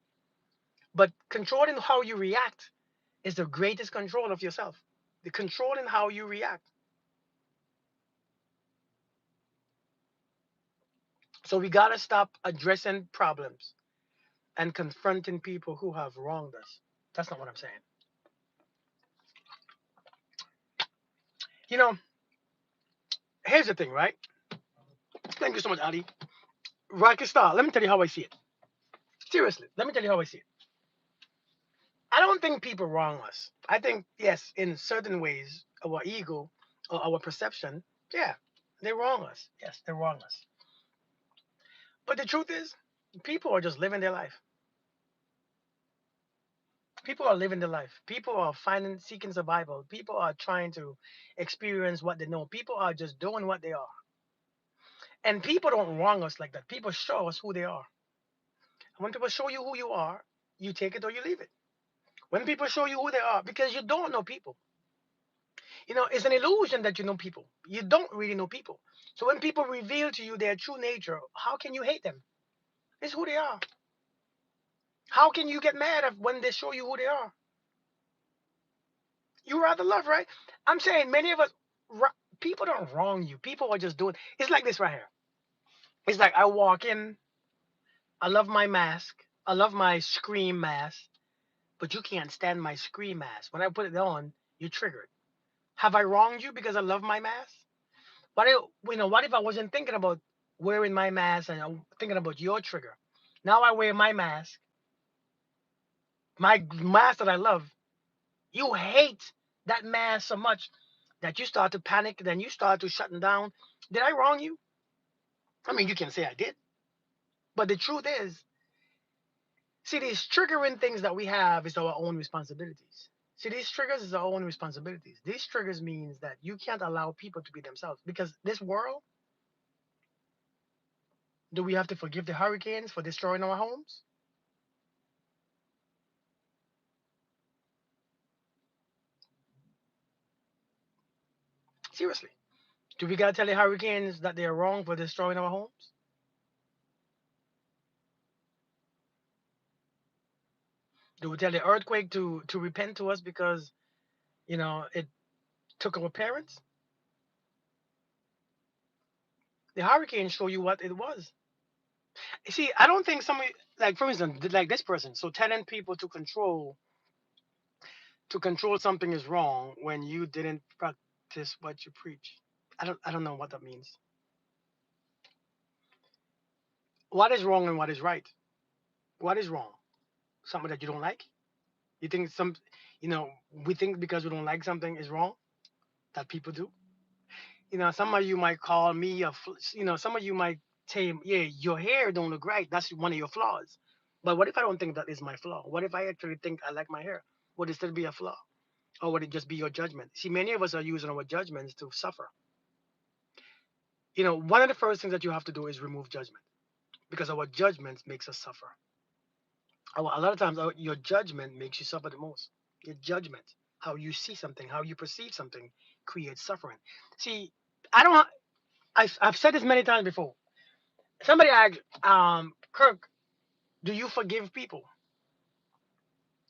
But controlling how you react is the greatest control of yourself. The controlling how you react. So we gotta stop addressing problems and confronting people who have wronged us. That's not what I'm saying. You know, here's the thing, right? Thank you so much, Ali. Rocky Star, let me tell you how I see it. Seriously, let me tell you how I see it. I don't think people wrong us. I think, yes, in certain ways, our ego or our perception, yeah, they wrong us. Yes, they wrong us. But the truth is, people are just living their life. People are living their life. People are finding, seeking survival. People are trying to experience what they know. People are just doing what they are. And people don't wrong us like that. People show us who they are. And when people show you who you are, you take it or you leave it. When people show you who they are, because you don't know people. It's an illusion that you know people. You don't really know people. So when people reveal to you their true nature, how can you hate them? It's who they are. How can you get mad at when they show you who they are? You rather love, right? I'm saying many of us, people don't wrong you. People are just doing. It's like this right here. It's like I walk in. I love my mask. I love my scream mask, but you can't stand my scream mask. When I put it on, you're triggered. Have I wronged you because I love my mask? What if I wasn't thinking about wearing my mask and I'm thinking about your trigger? Now I wear my mask, my mask that I love. You hate that mask so much that you start to panic, then you start to shutting down. Did I wrong you? I mean, you can say I did, but the truth is, see, these triggering things that we have is our own responsibilities. See, these triggers is our own responsibilities. These triggers means that you can't allow people to be themselves because this world. Do we have to forgive the hurricanes for destroying our homes? Seriously. Do we gotta tell the hurricanes that they're wrong for destroying our homes? Do we tell the earthquake to repent to us because it took our parents? The hurricane show you what it was. You see, I don't think somebody, like for instance, like this person, so telling people to control something is wrong when you didn't practice what you preach. I don't know what that means. What is wrong and what is right? What is wrong? Something that you don't like? You think we think because we don't like something is wrong that people do. Some of you might call me some of you might say, yeah, your hair don't look right. That's one of your flaws. But what if I don't think that is my flaw? What if I actually think I like my hair? Would it still be a flaw? Or would it just be your judgment? See, many of us are using our judgments to suffer. One of the first things that you have to do is remove judgment because our judgments makes us suffer. A lot of times, your judgment makes you suffer the most. Your judgment, how you see something, how you perceive something, creates suffering. See, I don't. I've said this many times before. Somebody asked, Kirk, do you forgive people?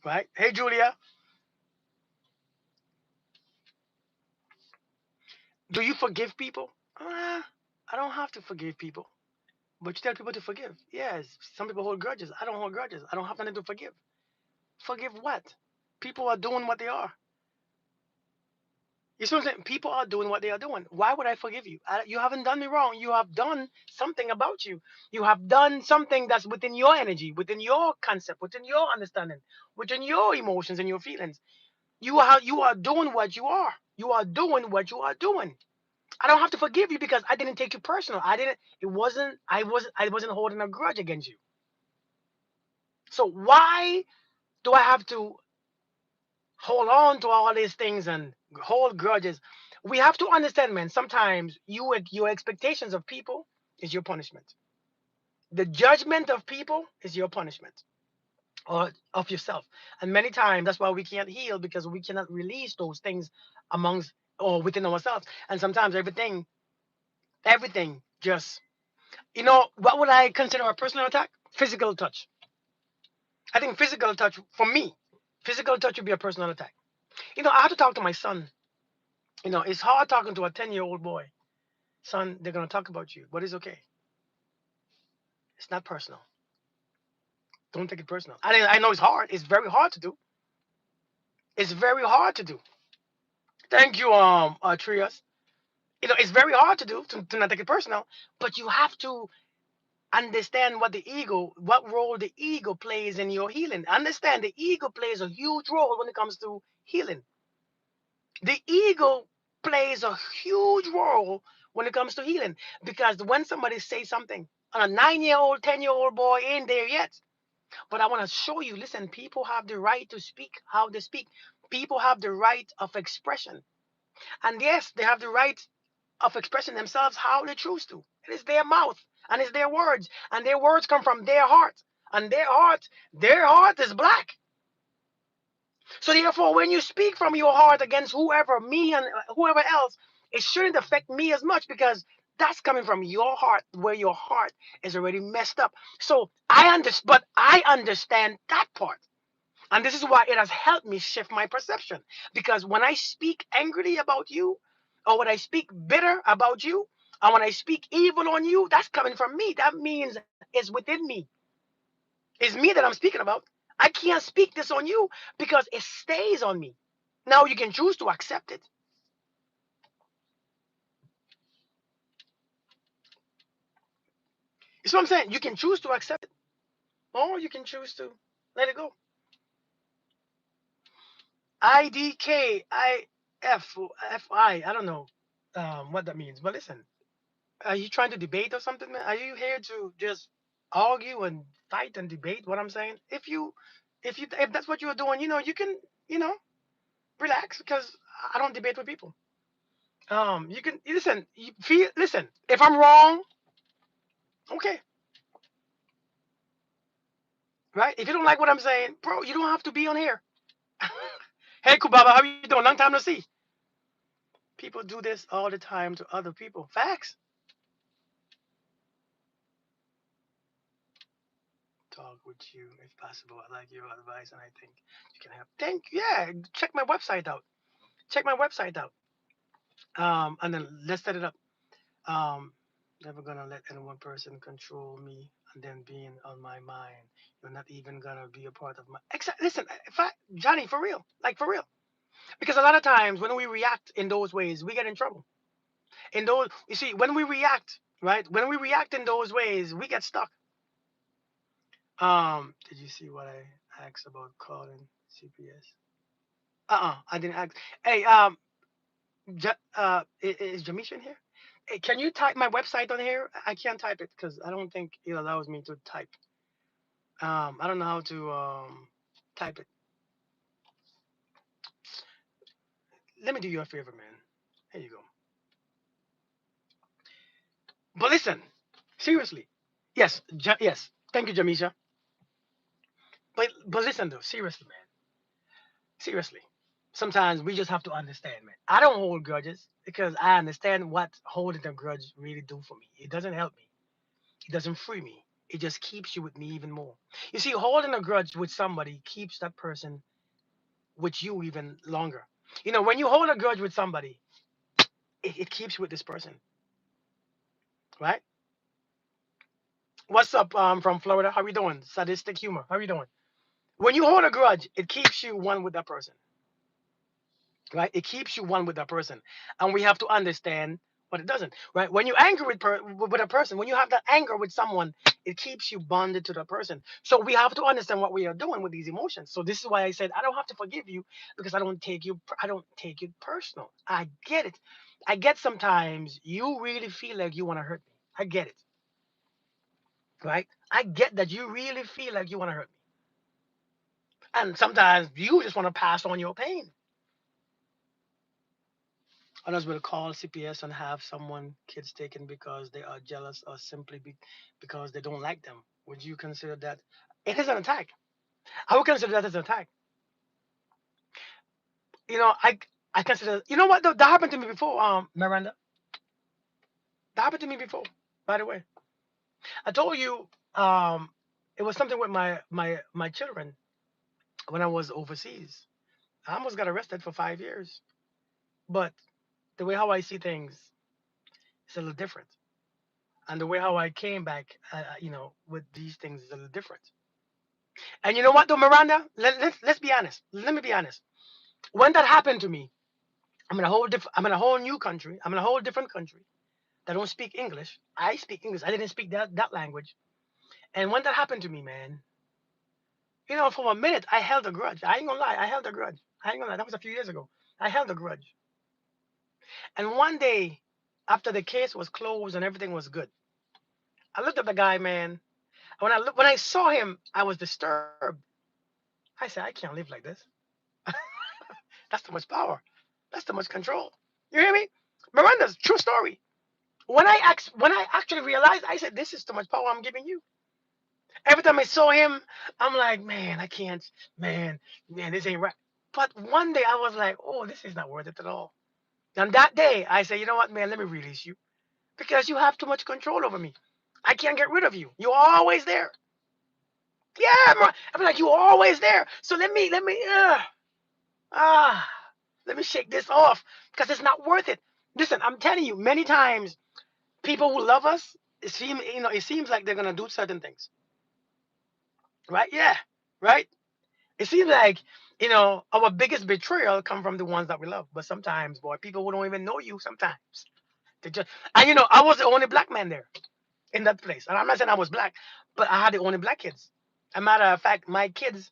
Right? Hey, Julia, do you forgive people? I don't have to forgive people. But you tell people to forgive. Yes, some people hold grudges. I don't hold grudges. I don't have nothing to forgive. Forgive what? People are doing what they are. You see what I'm saying? People are doing what they are doing. Why would I forgive you? You haven't done me wrong. You have done something about you. You have done something that's within your energy, within your concept, within your understanding, within your emotions and your feelings. You are doing what you are. You are doing what you are doing. I don't have to forgive you because I didn't take you personal. I didn't. It wasn't. I wasn't holding a grudge against you. So why do I have to hold on to all these things and hold grudges? We have to understand, man. Sometimes your expectations of people is your punishment. The judgment of people is your punishment, or of yourself. And many times that's why we can't heal because we cannot release those things amongst or within ourselves. And sometimes everything just what would I consider a personal attack? Physical touch. I think physical touch for me, physical touch would be a personal attack. I have to talk to my son. It's hard talking to a 10-year-old boy. Son, they're gonna talk about you, but it's okay. It's not personal. Don't take it personal. I know it's hard. It's very hard to do. It's very hard to do. Thank you, Trias. It's very hard to do to not take it personal, but you have to understand what role the ego plays in your healing. Understand the ego plays a huge role when it comes to healing. The ego plays a huge role when it comes to healing because when somebody says something, a 9-year-old, 10-year-old boy ain't there yet. But I want to show you, listen, people have the right to speak how they speak. People have the right of expression. And yes, they have the right of expressing themselves how they choose to. It is their mouth and it's their words. And their words come from their heart. And their heart is black. So therefore, when you speak from your heart against whoever, me and whoever else, it shouldn't affect me as much because that's coming from your heart, where your heart is already messed up. So I understand that part. And this is why it has helped me shift my perception. Because when I speak angrily about you, or when I speak bitter about you, and when I speak evil on you, that's coming from me. That means it's within me. It's me that I'm speaking about. I can't speak this on you because it stays on me. Now you can choose to accept it. You see what I'm saying? You can choose to accept it, or you can choose to let it go. I don't know what that means. But listen, are you trying to debate or something, man? Are you here to just argue and fight and debate what I'm saying? If that's what you're doing, you can, you know, relax because I don't debate with people. You can listen. Listen. If I'm wrong, okay, right? If you don't like what I'm saying, bro, you don't have to be on here. Hey, Kubaba, how you doing? Long time no see. People do this all the time to other people. Facts. Talk with you if possible. I like your advice, and I think you can help. Thank you. Yeah, check my website out. Check my website out. And then let's set it up. Um, Never gonna let any one person control me, and then being on my mind. You're not even gonna be a part of my. Listen, if I Johnny, for real, like for real, because a lot of times when we react in those ways, we get in trouble. In those, you see, when we react, right? When we react in those ways, we get stuck. Did you see what I asked about calling CPS? I didn't ask. Hey, is Jamisha in here? Hey, can you type my website on here? I can't type it because I don't think it allows me to type. I don't know how to type it. Let me do you a favor, man. Here you go. But listen, seriously. Yes, yes. Thank you, Jamisha. But listen though, seriously, man. Seriously. Sometimes we just have to understand, man. I don't hold grudges because I understand what holding a grudge really do for me. It doesn't help me. It doesn't free me. It just keeps you with me even more. You see, holding a grudge with somebody keeps that person with you even longer. You know, when you hold a grudge with somebody, it keeps you with this person, right? What's up from Florida? How you doing? Sadistic humor. How you doing? When you hold a grudge, it keeps you one with that person, right? It keeps you one with that person, and we have to understand what it doesn't, right? When you angry with a person, when you have that anger with someone, it keeps you bonded to the person. So we have to understand what we are doing with these emotions. So this is why I said I don't have to forgive you because I don't take it personal. I get it. I get sometimes you really feel like you want to hurt me. I get it, right? I get that you really feel like you want to hurt me, and sometimes you just want to pass on your pain. Others will call CPS and have someone kids taken because they are jealous or simply because they don't like them. Would you consider that? It is an attack. I would consider that as an attack. You know, I consider. You know what? Though, that happened to me before. Miranda, that happened to me before. By the way, I told you. It was something with my children when I was overseas. I almost got arrested for 5 years. But the way how I see things is a little different, and the way how I came back, with these things is a little different. And you know what, though, Miranda? Let's be honest. Let me be honest. When that happened to me, I'm in a whole new country. I'm in a whole different country that don't speak English. I speak English. I didn't speak that language. And when that happened to me, man, for a minute I held a grudge. I ain't gonna lie. I held a grudge. I ain't gonna lie. That was a few years ago. I held a grudge. And one day, after the case was closed and everything was good, I looked at the guy, man. When I saw him, I was disturbed. I said, I can't live like this. That's too much power. That's too much control. You hear me? Miranda's true story. When I actually realized, I said, "This is too much power I'm giving you." Every time I saw him, I'm like, "Man, I can't. Man, man, this ain't right." But one day I was like, "Oh, this is not worth it at all." And that day, I said, "You know what, man? Let me release you because you have too much control over me. I can't get rid of you. You're always there." Yeah, I'm like, "You're always there. So ah, let me shake this off because it's not worth it." Listen, I'm telling you, many times people who love us, it seems like they're gonna do certain things, right? Yeah, right. It seems like our biggest betrayal come from the ones that we love, but sometimes, boy, people who don't even know you, sometimes they just. And I was the only black man there in that place, and I'm not saying I was black, but I had the only black kids. A matter of fact, my kids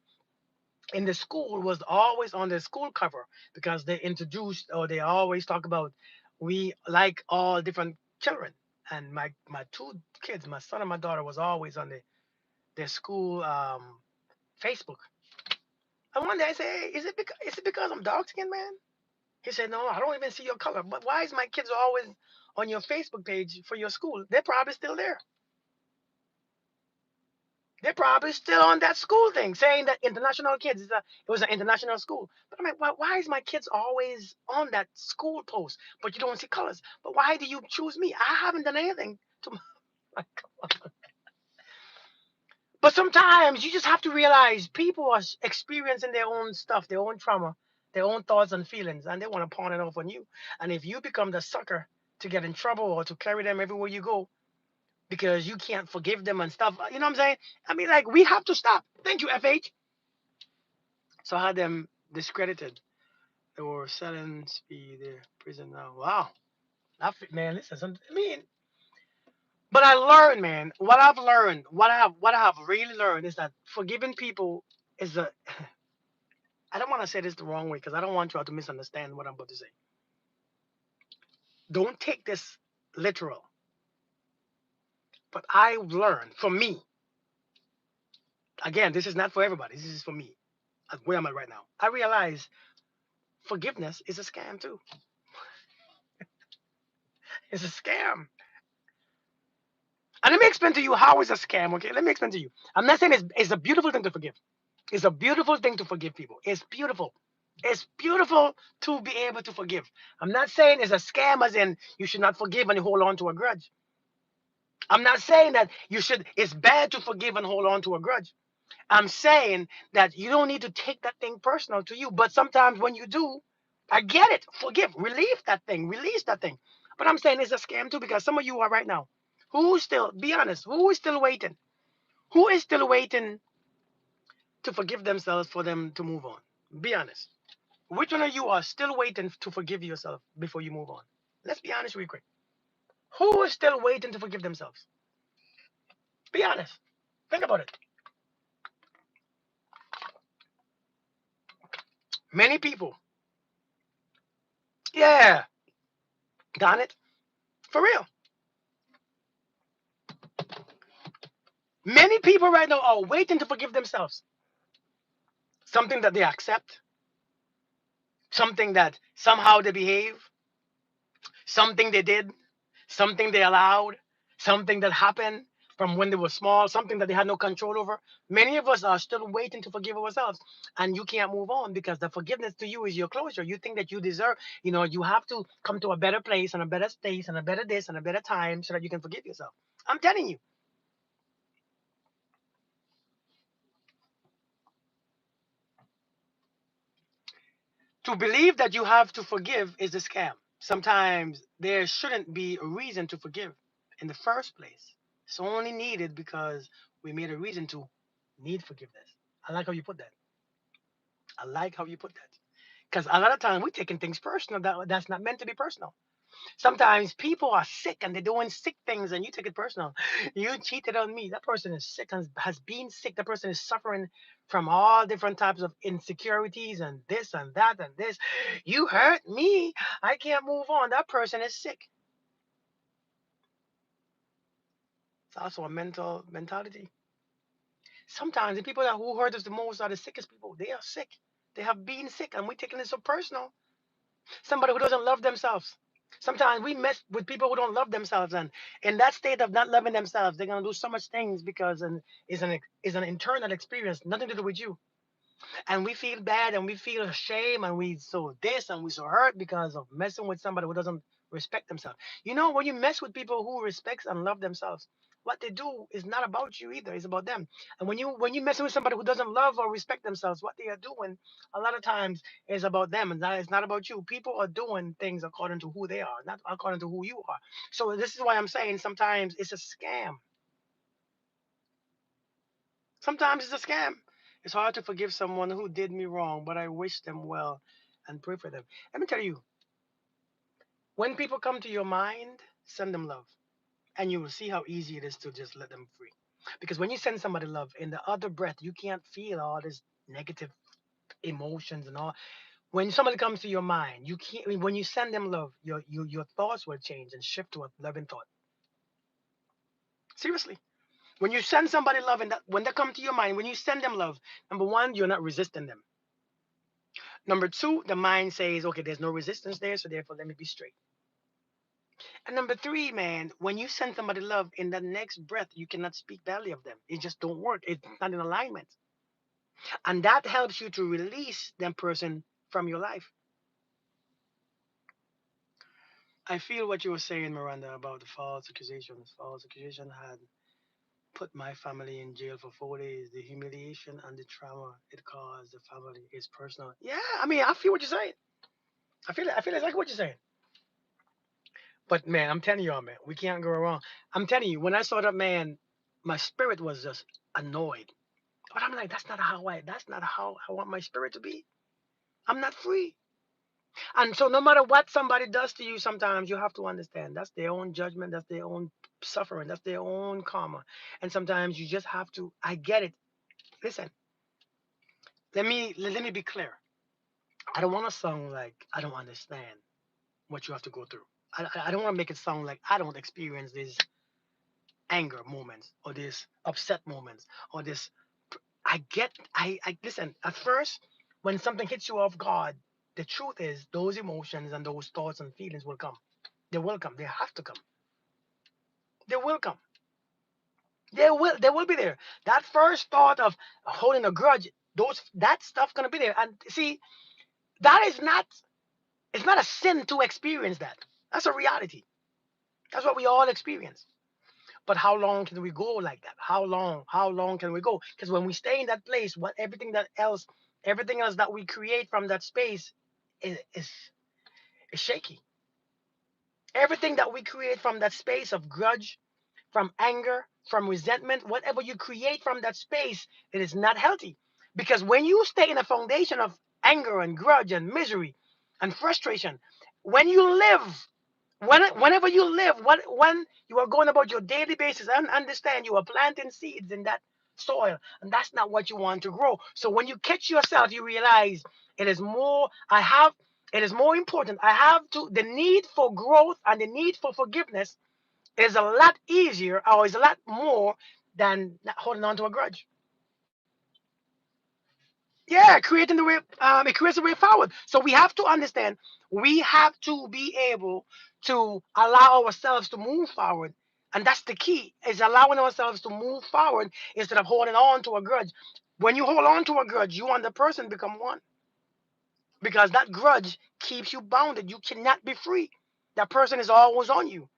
in the school was always on the school cover because they introduced or they always talk about we like all different children. And my two kids, my son and my daughter, was always on their school Facebook. And one day I said, "Hey, is it because I'm dark skinned, man?" He said, "No, I don't even see your color. But why is my kids always on your Facebook page for your school? They're probably still there." They're probably still on that school thing, saying that international kids it was an international school. But I'm like, why is my kids always on that school post? But you don't see colors. But why do you choose me? I haven't done anything to my. But sometimes you just have to realize people are experiencing their own stuff, their own trauma, their own thoughts and feelings, and they want to pawn it off on you. And if you become the sucker to get in trouble or to carry them everywhere you go because you can't forgive them and stuff, you know what I'm saying? I mean, like, we have to stop. Thank you, FH. So I had them discredited. They were selling speed their prison now. Wow. Man, listen, I mean, but I learned, man, what I have really learned is that forgiving people is a I don't want to say this the wrong way because I don't want y'all to misunderstand what I'm about to say. Don't take this literal. But I learned for me, again, this is not for everybody. This is for me. Where am I right now? I realize forgiveness is a scam too. It's a scam. And let me explain to you how it's a scam, okay? Let me explain to you. I'm not saying it's a beautiful thing to forgive. It's a beautiful thing to forgive people. It's beautiful. It's beautiful to be able to forgive. I'm not saying it's a scam as in you should not forgive and you hold on to a grudge. I'm not saying that it's bad to forgive and hold on to a grudge. I'm saying that you don't need to take that thing personal to you. But sometimes when you do, I get it. Forgive, release that thing. But I'm saying it's a scam too because some of you are right now. Be honest, who is still waiting? Who is still waiting to forgive themselves for them to move on? Be honest. Which one of you are still waiting to forgive yourself before you move on? Let's be honest real quick. Who is still waiting to forgive themselves? Be honest. Think about it. Many people. Yeah, got it. For real. Many people right now are waiting to forgive themselves. Something that they accept, something that somehow they behave, something they did, something they allowed, something that happened from when they were small, something that they had no control over. Many of us are still waiting to forgive ourselves, and you can't move on because the forgiveness to you is your closure. You think that you deserve, you have to come to a better place and a better space and a better this and a better time so that you can forgive yourself. I'm telling you, to believe that you have to forgive is a scam. Sometimes there shouldn't be a reason to forgive in the first place. It's only needed because we made a reason to need forgiveness. I like how you put that. I like how you put that. Because a lot of times we're taking things personal that's not meant to be personal. Sometimes people are sick and they're doing sick things and you take it personal. You cheated on me. That person is sick and has been sick. That person is suffering from all different types of insecurities and this and that and this. You hurt me. I can't move on. That person is sick. It's also a mental mentality. Sometimes the people who hurt us the most are the sickest people. They are sick. They have been sick and we're taking it so personal. Somebody who doesn't love themselves. Sometimes we mess with people who don't love themselves, and in that state of not loving themselves, they're gonna do so much things because it's an internal experience, nothing to do with you. And we feel bad and we feel shame and we so this and we so hurt because of messing with somebody who doesn't respect themselves. When you mess with people who respect and love themselves, what they do is not about you either, it's about them. And when you messing with somebody who doesn't love or respect themselves, what they are doing a lot of times is about them and it's not about you. People are doing things according to who they are, not according to who you are. So this is why I'm saying sometimes it's a scam. Sometimes it's a scam. It's hard to forgive someone who did me wrong, but I wish them well and pray for them. Let me tell you, when people come to your mind, send them love. And you will see how easy it is to just let them free. Because when you send somebody love, in the other breath, you can't feel all this negative emotions and all. When somebody comes to your mind, you can't. When you send them love, your thoughts will change and shift to a loving thought. Seriously. When you send somebody love and when they come to your mind, when you send them love, number one, you're not resisting them. Number two, the mind says, okay, there's no resistance there, so therefore let me be straight. And number three, man, when you send somebody love, in the next breath, you cannot speak badly of them. It just don't work. It's not in alignment. And that helps you to release that person from your life. I feel what you were saying, Miranda, about the false accusations. False accusation had put my family in jail for 4 days. The humiliation and the trauma it caused the family is personal. Yeah, I mean, I feel what you're saying. I feel exactly what you're saying. But man, I'm telling y'all, man, we can't go wrong. I'm telling you, when I saw that man, my spirit was just annoyed. But I'm like, that's not how I want my spirit to be. I'm not free. And so no matter what somebody does to you, sometimes you have to understand that's their own judgment, that's their own suffering, that's their own karma. And sometimes you just have to, I get it. Listen, let me be clear. I don't want to sound like I don't understand what you have to go through. I don't want to make it sound like I don't experience these anger moments or these upset moments or this. I get, I listen. At first, when something hits you off guard, the truth is those emotions and those thoughts and feelings will come. They will come. They have to come. They will come. They will be there. That first thought of holding a grudge, that stuff gonna be there. And see, that is not. It's not a sin to experience that. That's a reality. That's what we all experience. But how long can we go like that? How long? How long can we go? Because when we stay in that place, everything else that we create from that space is shaky. Everything that we create from that space of grudge, from anger, from resentment, whatever you create from that space, it is not healthy. Because when you stay in a foundation of anger and grudge and misery and frustration, when you live, whenever you live, when you are going about your daily basis and understand you are planting seeds in that soil, and that's not what you want to grow. So when you catch yourself, you realize it is more. It is more important. I have to. The need for growth and the need for forgiveness is a lot easier or is a lot more than holding on to a grudge. Yeah, creating the way, it creates a way forward. So we have to understand, we have to be able to allow ourselves to move forward. And that's the key, is allowing ourselves to move forward instead of holding on to a grudge. When you hold on to a grudge, you and the person become one because that grudge keeps you bounded. You cannot be free. That person is always on you.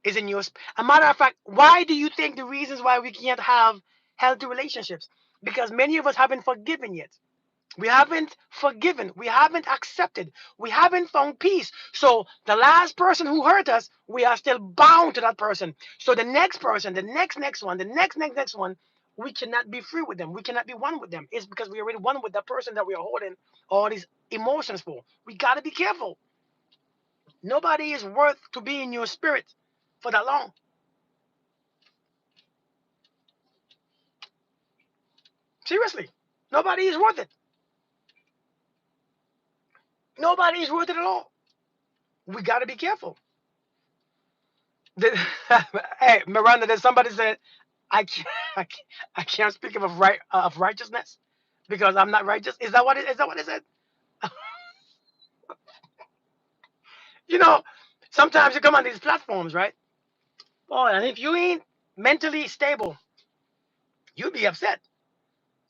Is in your a matter of fact, why do you think the reasons why we can't have healthy relationships? Because many of us haven't forgiven yet. We haven't forgiven. We haven't accepted. We haven't found peace. So the last person who hurt us, we are still bound to that person. So the next person, the next one, the next one, we cannot be free with them. We cannot be one with them. It's because we already one with that person that we are holding all these emotions for. We got to be careful. Nobody is worth to be in your spirit for that long. Seriously, nobody is worth it. Nobody is worth it at all. We got to be careful. The- hey, Miranda, did somebody said I can't, I can't speak of righteousness because I'm not righteous? Is that what it said? You know, sometimes you come on these platforms, right? Oh, and if you ain't mentally stable, you'll be upset.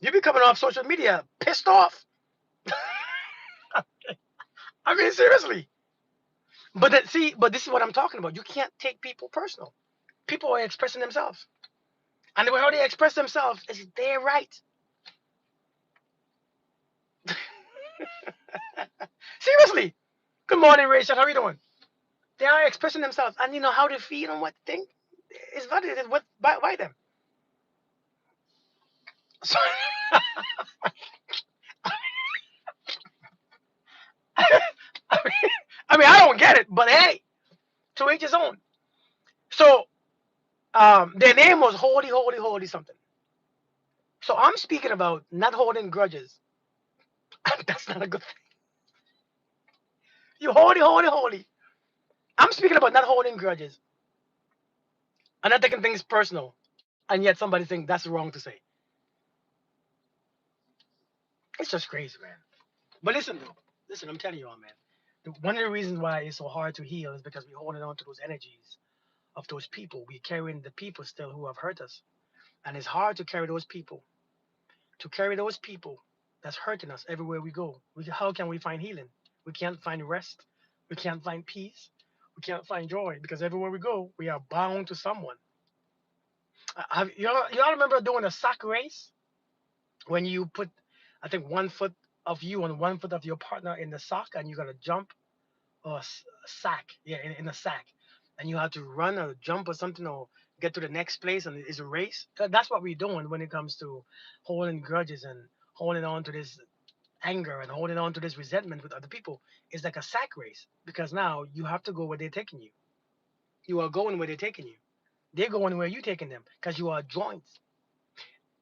You'll be coming off social media pissed off. I mean, seriously. But this is what I'm talking about. You can't take people personal. People are expressing themselves, and the way how they express themselves is their right. Seriously. Good morning, Rachel. How are you doing? They are expressing themselves, and you know how they feel and what they think is validated by them. So, I mean, I don't get it, but hey, to each his own. So, their name was Holy, Holy, Holy something. So I'm speaking about not holding grudges. That's not a good thing. You holy, holy, holy. I'm speaking about not holding grudges and not taking things personal, and yet somebody think that's wrong to say. It's just crazy, man. But listen, though. Listen, I'm telling you all, man. One of the reasons why it's so hard to heal is because we're holding on to those energies of those people. We're carrying the people still who have hurt us. And it's hard to carry those people, that's hurting us everywhere we go. How can we find healing? We can't find rest. We can't find peace. We can't find joy because everywhere we go, we are bound to someone. You all remember doing a sack race when you put, I think, one foot of you and one foot of your partner in the sock and you got to jump or sack, yeah, in a sack, and you have to run or jump or something or get to the next place, and it's a race. That's what we're doing when it comes to holding grudges and holding on to this anger and holding on to this resentment with other people. It's like a sack race because now you have to go where they're taking you. You are going where they're taking you. They're going where you're taking them because you are joints.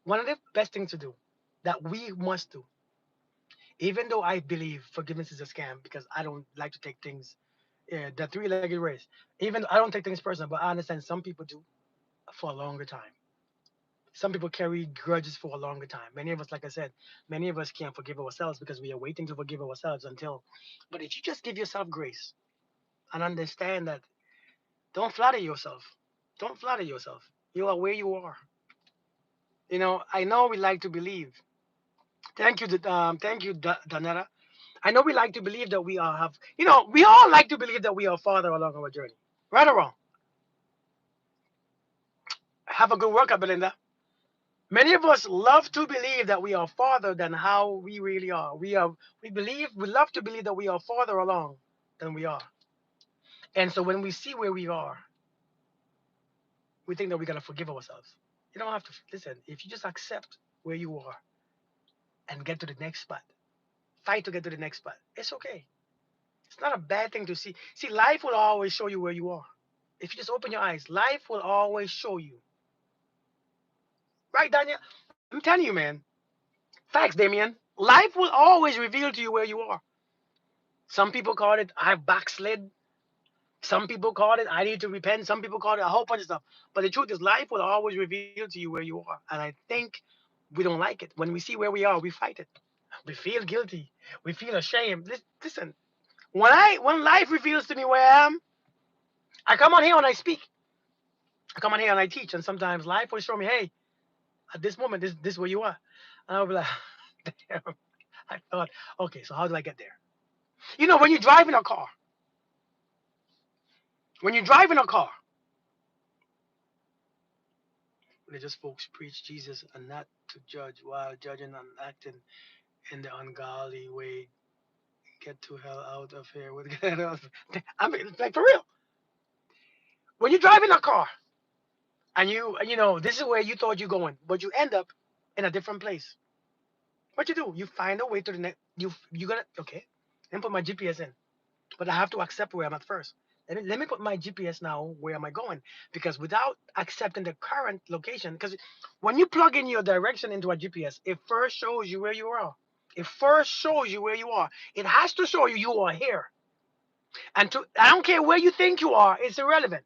One of the best things to do that we must do, even though I believe forgiveness is a scam because I don't like to take things, yeah, the three-legged race. Even I don't take things personal, but I understand some people do for a longer time. Some people carry grudges for a longer time. Many of us, like I said, many of us can't forgive ourselves because we are waiting to forgive ourselves until. But if you just give yourself grace and understand that, don't flatter yourself. Don't flatter yourself. You are where you are. I know we like to believe. Thank you, Danetta. I know we like to believe that we all have. We all like to believe that we are farther along our journey. Right or wrong? Have a good workout, Belinda. Many of us love to believe that we are farther than how we really are. We love to believe that we are farther along than we are. And so when we see where we are, we think that we gotta forgive ourselves. You don't have to listen. If you just accept where you are and get to the next spot, fight to get to the next spot. It's okay. It's not a bad thing to see. See, life will always show you where you are. If you just open your eyes, life will always show you. Right, Daniel? I'm telling you, man. Facts, Damien. Life will always reveal to you where you are. Some people call it I've backslid. Some people call it I need to repent. Some people call it a whole bunch of stuff. But the truth is, life will always reveal to you where you are. And I think we don't like it. When we see where we are, we fight it. We feel guilty. We feel ashamed. Listen, when life reveals to me where I am, I come on here and I speak. I come on here and I teach. And sometimes life will show me, hey, at this moment, this is where you are. And I'll be like, damn. I thought, okay, so how do I get there? When you drive in a car, when you drive in a car, religious folks preach Jesus and not to judge while judging and acting in the ungodly way. Get to hell out of here with I mean, like for real. When you drive in a car and this is where you thought you're going, but you end up in a different place. What you do? You find a way to the next. You gotta okay. Let me put my GPS in, but I have to accept where I'm at first. Let me put my GPS now. Where am I going? Because without accepting the current location, because when you plug in your direction into a GPS, it first shows you where you are. It first shows you where you are. It has to show you you are here. I don't care where you think you are. It's irrelevant.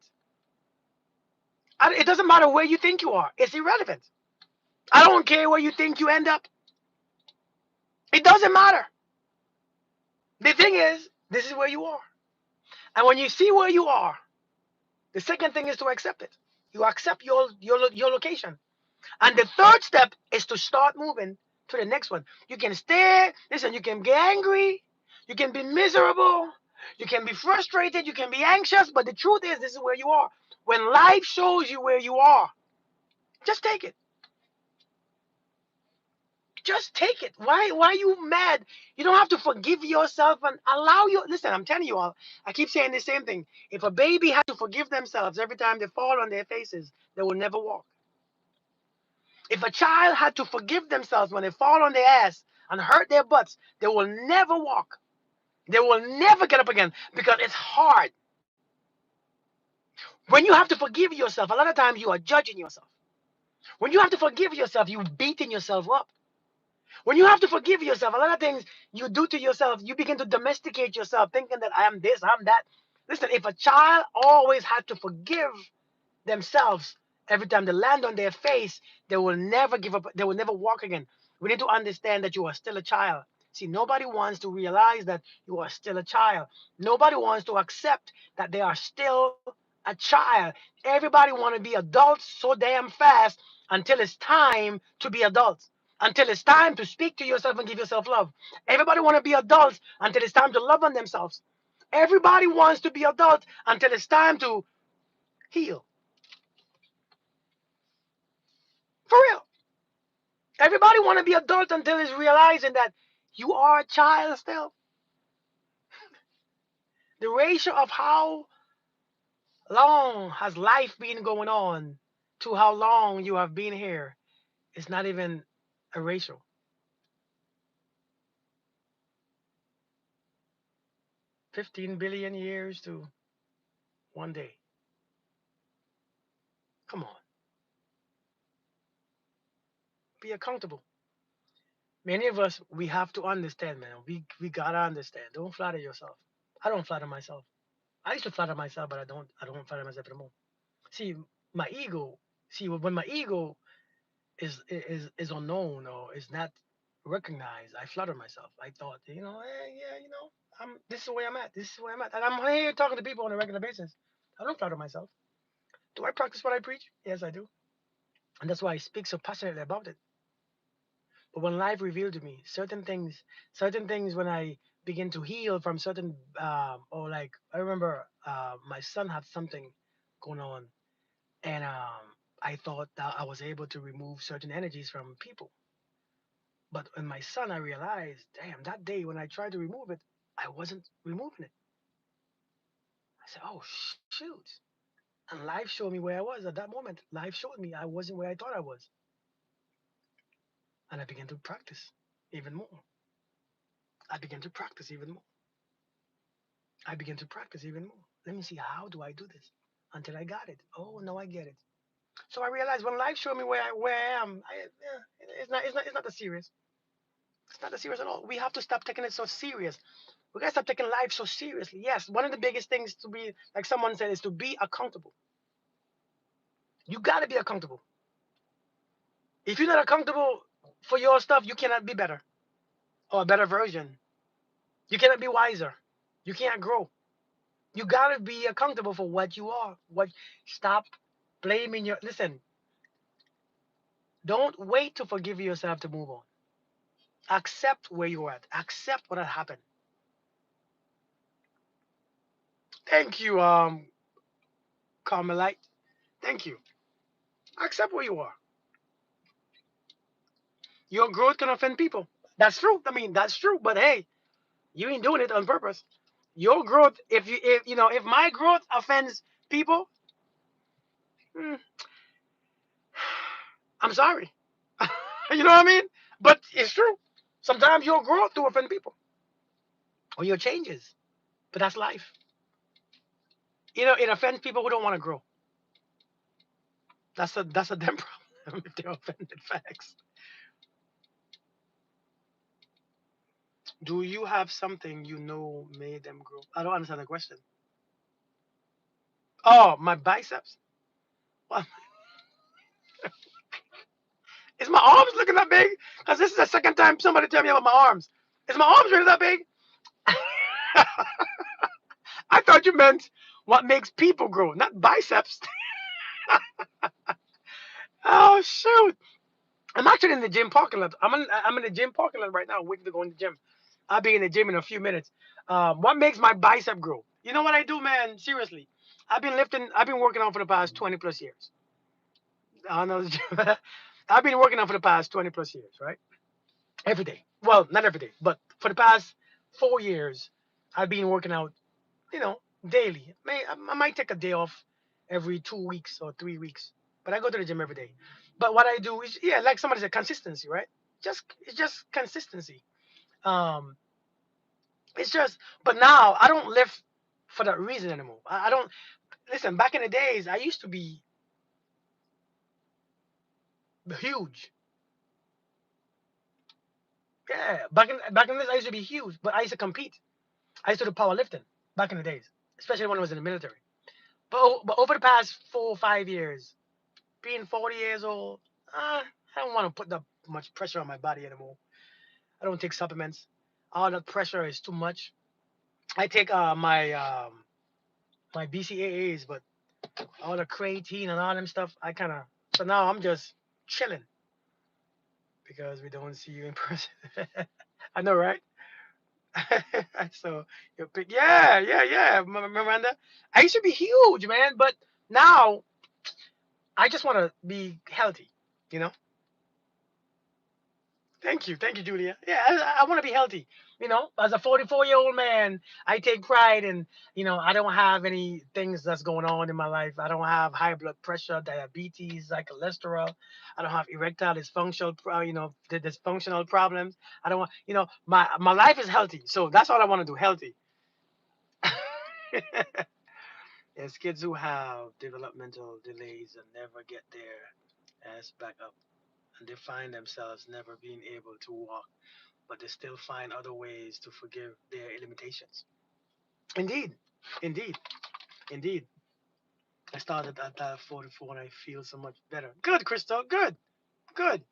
It doesn't matter where you think you are. It's irrelevant. I don't care where you think you end up. It doesn't matter. The thing is, this is where you are. And when you see where you are, the second thing is to accept it. You accept your location. And the third step is to start moving to the next one. You can stay, listen, you can get angry, you can be miserable, you can be frustrated, you can be anxious, but the truth is, this is where you are. When life shows you where you are, just take it. Just take it. Why are you mad? You don't have to forgive yourself and allow you. Listen, I'm telling you all, I keep saying the same thing. If a baby had to forgive themselves every time they fall on their faces, they will never walk. If a child had to forgive themselves when they fall on their ass and hurt their butts, they will never walk. They will never get up again because it's hard. When you have to forgive yourself, a lot of times you are judging yourself. When you have to forgive yourself, you're beating yourself up. When you have to forgive yourself, a lot of things you do to yourself, you begin to domesticate yourself, thinking that I am this, I'm that. Listen, if a child always had to forgive themselves every time they land on their face, they will never give up. They will never walk again. We need to understand that you are still a child. See, nobody wants to realize that you are still a child. Nobody wants to accept that they are still a child. Everybody want to be adults so damn fast until it's time to be adults. Until it's time to speak to yourself and give yourself love. Everybody want to be adults until it's time to love on themselves. Everybody wants to be adult until it's time to heal. For real. Everybody want to be adult until it's realizing that you are a child still. The ratio of how long has life been going on to how long you have been here is not even a ratio. 15 billion years to one day. Come on, be accountable. Many of us, we have to understand, man. We gotta understand. Don't flatter yourself. I don't flatter myself. I used to flatter myself, but I don't flatter myself anymore. See, my ego. See, when my ego is unknown or is not recognized, I flatter myself. I thought, hey, yeah, this is where I'm at. This is where I'm at, and I'm here talking to people on a regular basis. I don't flatter myself. Do I practice what I preach? Yes, I do, and that's why I speak so passionately about it. But when life revealed to me certain things when I begin to heal from certain, or like I remember, my son had something going on, and I thought that I was able to remove certain energies from people. But in my son, I realized, damn, that day when I tried to remove it, I wasn't removing it. I said, oh, shoot. And life showed me where I was at that moment. Life showed me I wasn't where I thought I was. And I began to practice even more. I began to practice even more. I began to practice even more. Let me see, how do I do this? Until I got it. Oh, no, I get it. So I realized when life showed me where I am, it's not that serious. It's not that serious at all. We have to stop taking it so serious. We gotta stop taking life so seriously. Yes, one of the biggest things to be, like someone said, is to be accountable. You gotta be accountable. If you're not accountable for your stuff, you cannot be better or a better version. You cannot be wiser. You can't grow. You gotta be accountable for what you are. What Stop blaming your listen, don't wait to forgive yourself to move on. Accept where you're at. Accept what had happened. Thank you, Carmelite. Thank you. Accept where you are. Your growth can offend people. That's true. I mean, that's true. But hey, you ain't doing it on purpose. Your growth, if my growth offends people, hmm, I'm sorry. You know what I mean? But it's true. Sometimes your growth to offend people or your changes. But that's life. It offends people who don't want to grow. That's a damn problem if they're offended. Facts. Do you have something made them grow? I don't understand the question. Oh, my biceps. Well, is my arms looking that big? Because this is the second time somebody tell me about my arms. Is my arms really that big? I thought you meant what makes people grow, not biceps. Oh shoot! I'm actually in the gym parking lot. I'm in the gym parking lot right now, waiting to go in the gym. I'll be in the gym in a few minutes. What makes my bicep grow? You know what I do, man? Seriously, I've been working out for the past 20 plus years. I know. I've been working out for the past 20 plus years, right? Every day. Well, not every day, but for the past 4 years, I've been working out, daily. I might take a day off every 2 weeks or 3 weeks, but I go to the gym every day. But what I do is, yeah, like somebody said, consistency, right? It's just consistency. Um, it's just, but now I don't live for that reason anymore. I don't listen. Back in the days, I used to be huge. Yeah, back in this, I used to be huge, but I used to compete. I used to do powerlifting back in the days, especially when I was in the military. But over the past 4 or 5 years, being 40 years old, I don't want to put that much pressure on my body anymore. I don't take supplements. All that pressure is too much. I take my BCAAs, but all the creatine and all them stuff, I kind of, so now I'm just chilling because we don't see you in person. I know, right? So you pick, yeah, yeah, yeah, Miranda. I used to be huge, man, but now I just want to be healthy. You know. Thank you, Julia. Yeah, I want to be healthy. As a 44-year-old man, I take pride in, I don't have any things that's going on in my life. I don't have high blood pressure, diabetes, like cholesterol. I don't have erectile dysfunctional, the dysfunctional problems. I don't want, my life is healthy. So that's all I want to do, healthy. There's kids who have developmental delays and never get their ass back up, and they find themselves never being able to walk, but they still find other ways to forgive their limitations. Indeed, indeed, indeed. I started at that 44 and I feel so much better. Good, Crystal. Good, good.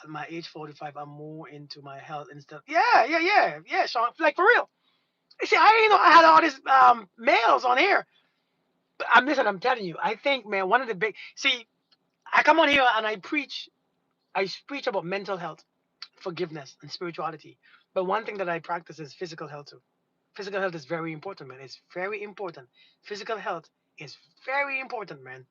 At my age 45, I'm more into my health and stuff. Yeah, yeah, yeah, yeah, Sean. Like for real. See, I didn't know I had all these males on here. But I'm telling you, I think, man, one of the big see, I come on here and I preach about mental health, forgiveness, and spirituality. But one thing that I practice is physical health too. Physical health is very important, man. It's very important. Physical health is very important, man.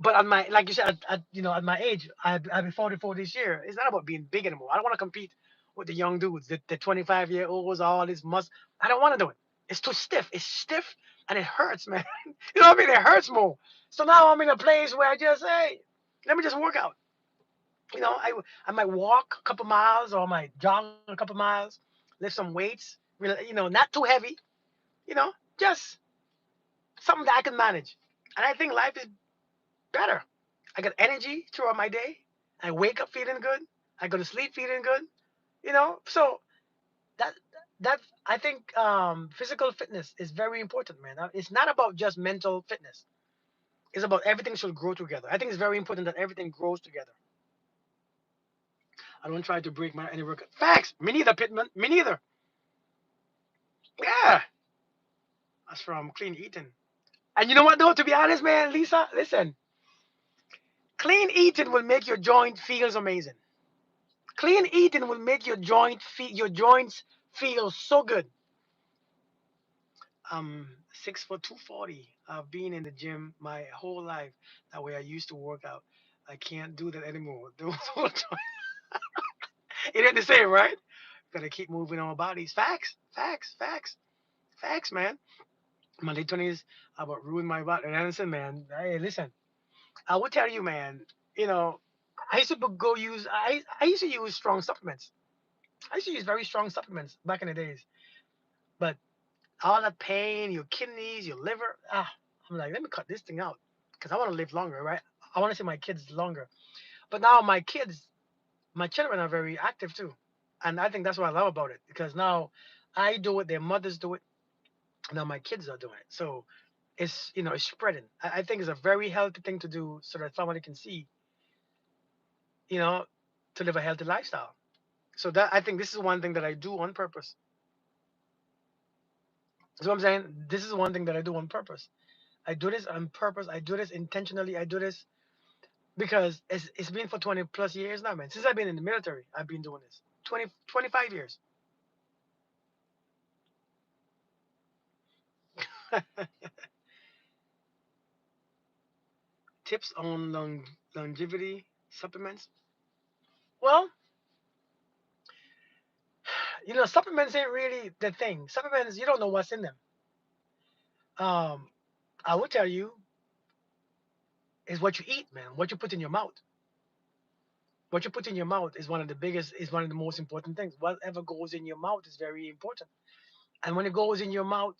But on my, like you said, at my age, I'll be 44 this year. It's not about being big anymore. I don't want to compete with the young dudes, the 25-year-olds, all this must. I don't want to do it. It's too stiff. It's stiff and it hurts, man. You know what I mean? It hurts more. So now I'm in a place where I just, hey, let me just work out. I might walk a couple miles or I might jog a couple miles, lift some weights, not too heavy, you know, just something that I can manage. And I think life is better. I got energy throughout my day. I wake up feeling good. I go to sleep feeling good. So that that I think physical fitness is very important, man. It's not about just mental fitness. It's about everything should grow together. I think it's very important that everything grows together. I don't try to break my any record. Facts. Me neither, Pittman. Me neither. Yeah. That's from clean eating. And you know what though? To be honest, man, Lisa, listen. Clean eating will make your joint feels amazing. Clean eating will make your joints feel so good. 6 foot 240. I've been in the gym my whole life. That way I used to work out. I can't do that anymore. It ain't the same, right? Gotta keep moving our bodies. Facts, facts, facts, facts, man. My late 20s, I about ruined my body. And listen, man, hey, listen. I will tell you, man. You know, I used to go use. I used to use strong supplements. I used to use very strong supplements back in the days. But all that pain, your kidneys, your liver. I'm like, let me cut this thing out because I want to live longer, right? I want to see my kids longer. But now my children are very active too, and I think that's what I love about it because now I do it, their mothers do it, now my kids are doing it. So it's spreading. I think it's a very healthy thing to do so that family can see, you know, to live a healthy lifestyle. So that I think this is one thing that I do on purpose. That's what I'm saying. This is one thing that I do on purpose. I do this on purpose. I do this intentionally. I do this because it's been for 20 plus years now, man. Since I've been in the military, I've been doing this. 25 years. Tips on longevity supplements. Well, supplements ain't really the thing. Supplements, you don't know what's in them. Um, I will tell you is what you eat, man. What you put in your mouth. What you put in your mouth is one of the most important things. Whatever goes in your mouth is very important. And when it goes in your mouth,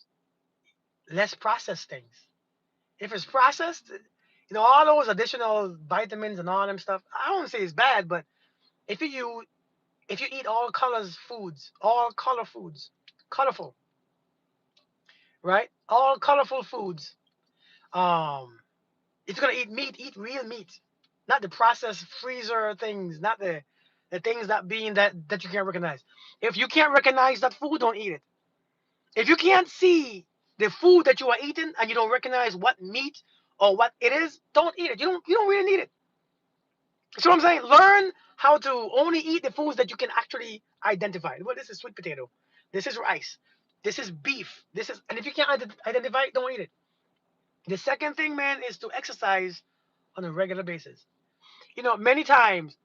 let's process things. If it's processed, all those additional vitamins and all them stuff, I don't say it's bad, but if you if you eat all color foods, colorful, right? All colorful foods. Um, if you're gonna eat meat, eat real meat, not the processed freezer things, not the The things that being that you can't recognize. If you can't recognize that food, don't eat it. If you can't see the food that you are eating and you don't recognize what meat or what it is, don't eat it. You don't really need it. See what I'm saying? Learn how to only eat the foods that you can actually identify. Well, this is sweet potato. This is rice. This is beef. This is, and if you can't identify it, don't eat it. The second thing, man, is to exercise on a regular basis. Many times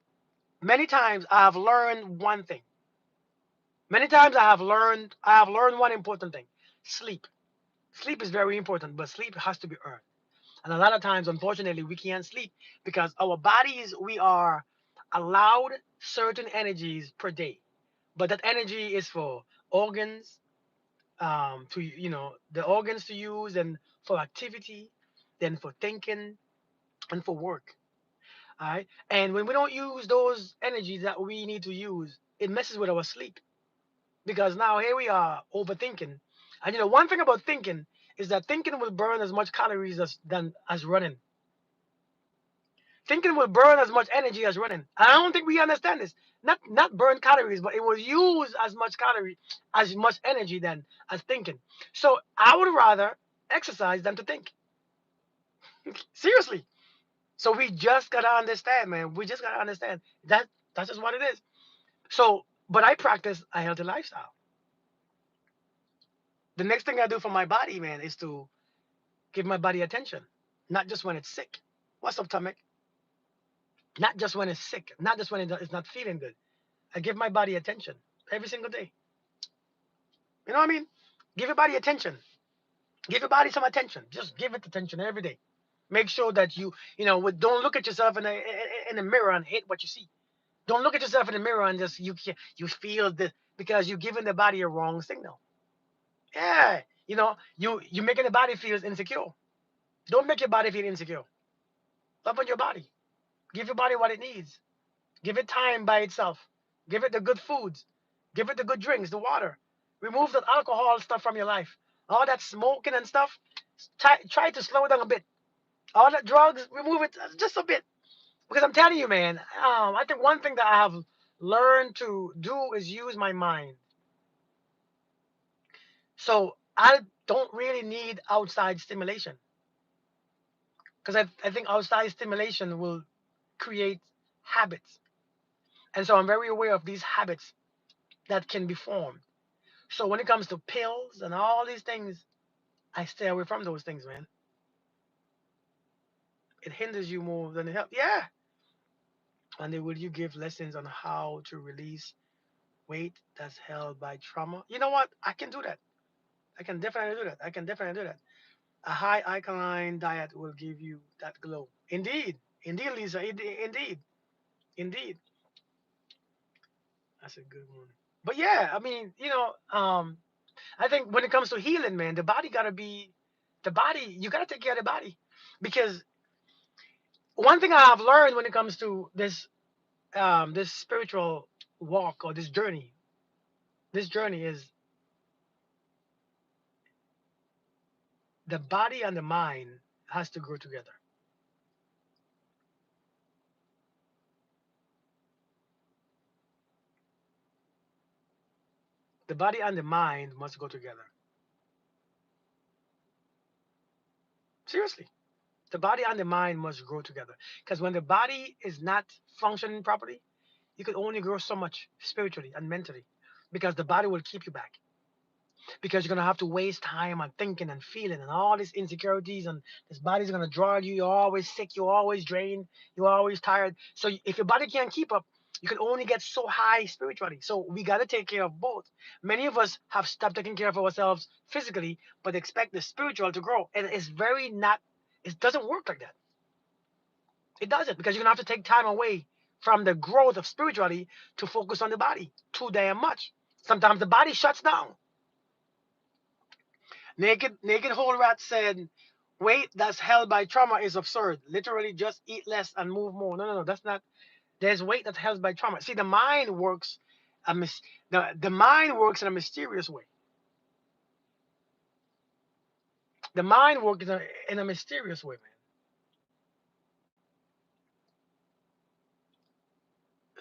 I have learned one thing. Many times I have learned one important thing. Sleep. Sleep is very important, but sleep has to be earned. And a lot of times, unfortunately, we can't sleep because our bodies, we are allowed certain energies per day. But that energy is for organs, the organs to use, and for activity, then for thinking, and for work. All right. And when we don't use those energies that we need to use, it messes with our sleep because now here we are overthinking. And one thing about thinking is that thinking will burn as much calories as running. Thinking will burn as much energy as running. I don't think we understand this. Not burn calories, but it will use as much energy than as thinking. So I would rather exercise than to think. Seriously. So we just gotta understand, man. We just gotta understand that that's just what it is. So, but I practice a healthy lifestyle. The next thing I do for my body, man, is to give my body attention, not just when it's sick. What's up, Tomek? Not just when it's sick, not just when it's not feeling good. I give my body attention every single day. You know what I mean? Give your body attention. Give your body some attention. Just give it attention every day. Make sure that don't look at yourself in the mirror and hate what you see. Don't look at yourself in the mirror and just you feel this because you're giving the body a wrong signal. Yeah, you're making the body feel insecure. Don't make your body feel insecure. Love on your body. Give your body what it needs. Give it time by itself. Give it the good foods. Give it the good drinks, the water. Remove that alcohol stuff from your life. All that smoking and stuff, try to slow it down a bit. All that drugs, remove it just a bit. Because I'm telling you, man, I think one thing that I have learned to do is use my mind. So I don't really need outside stimulation. Because I think outside stimulation will create habits. And so I'm very aware of these habits that can be formed. So when it comes to pills and all these things, I stay away from those things, man. It hinders you more than it helps. Yeah. And then will you give lessons on how to release weight that's held by trauma? You know what? I can do that. I can definitely do that. I can definitely do that. A high alkaline diet will give you that glow. Indeed. Indeed, Lisa. Indeed. Indeed. That's a good one. But yeah, I mean, I think when it comes to healing, man, the body, you gotta take care of the body. Because one thing I have learned when it comes to this spiritual walk or this journey is the body and the mind has to grow together. The body and the mind must go together. Seriously. The body and the mind must grow together. Because when the body is not functioning properly, you can only grow so much spiritually and mentally. Because the body will keep you back. Because you're gonna have to waste time on thinking and feeling and all these insecurities, and this body's gonna draw you. You're always sick, you're always drained, you're always tired. So if your body can't keep up, you can only get so high spiritually. So we gotta take care of both. Many of us have stopped taking care of ourselves physically, but expect the spiritual to grow. And it's very not it doesn't work like that. It doesn't, because you're gonna have to take time away from the growth of spirituality to focus on the body too damn much. Sometimes the body shuts down. Naked Whole Rat said, weight that's held by trauma is absurd. Literally just eat less and move more. No, no, no, that's not. There's weight that's held by trauma. See, the mind works in a mysterious way. The mind works in a mysterious way, man.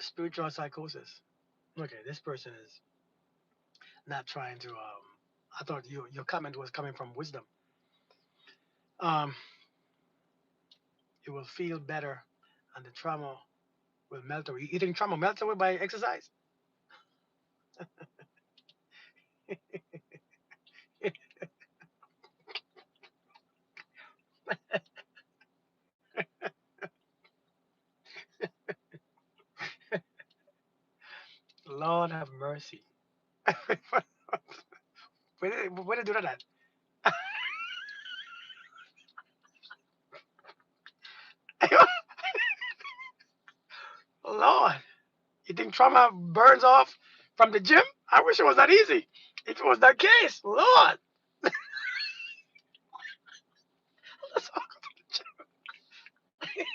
spiritual psychosis. Okay, this person is not trying to. I thought your comment was coming from wisdom. Um, you will feel better, and the trauma will melt away. You think trauma melts away by exercise? Lord have mercy. Where did do that at? Lord, you think trauma burns off from the gym? I wish it was that easy. If it was that case, Lord. Let's all go to the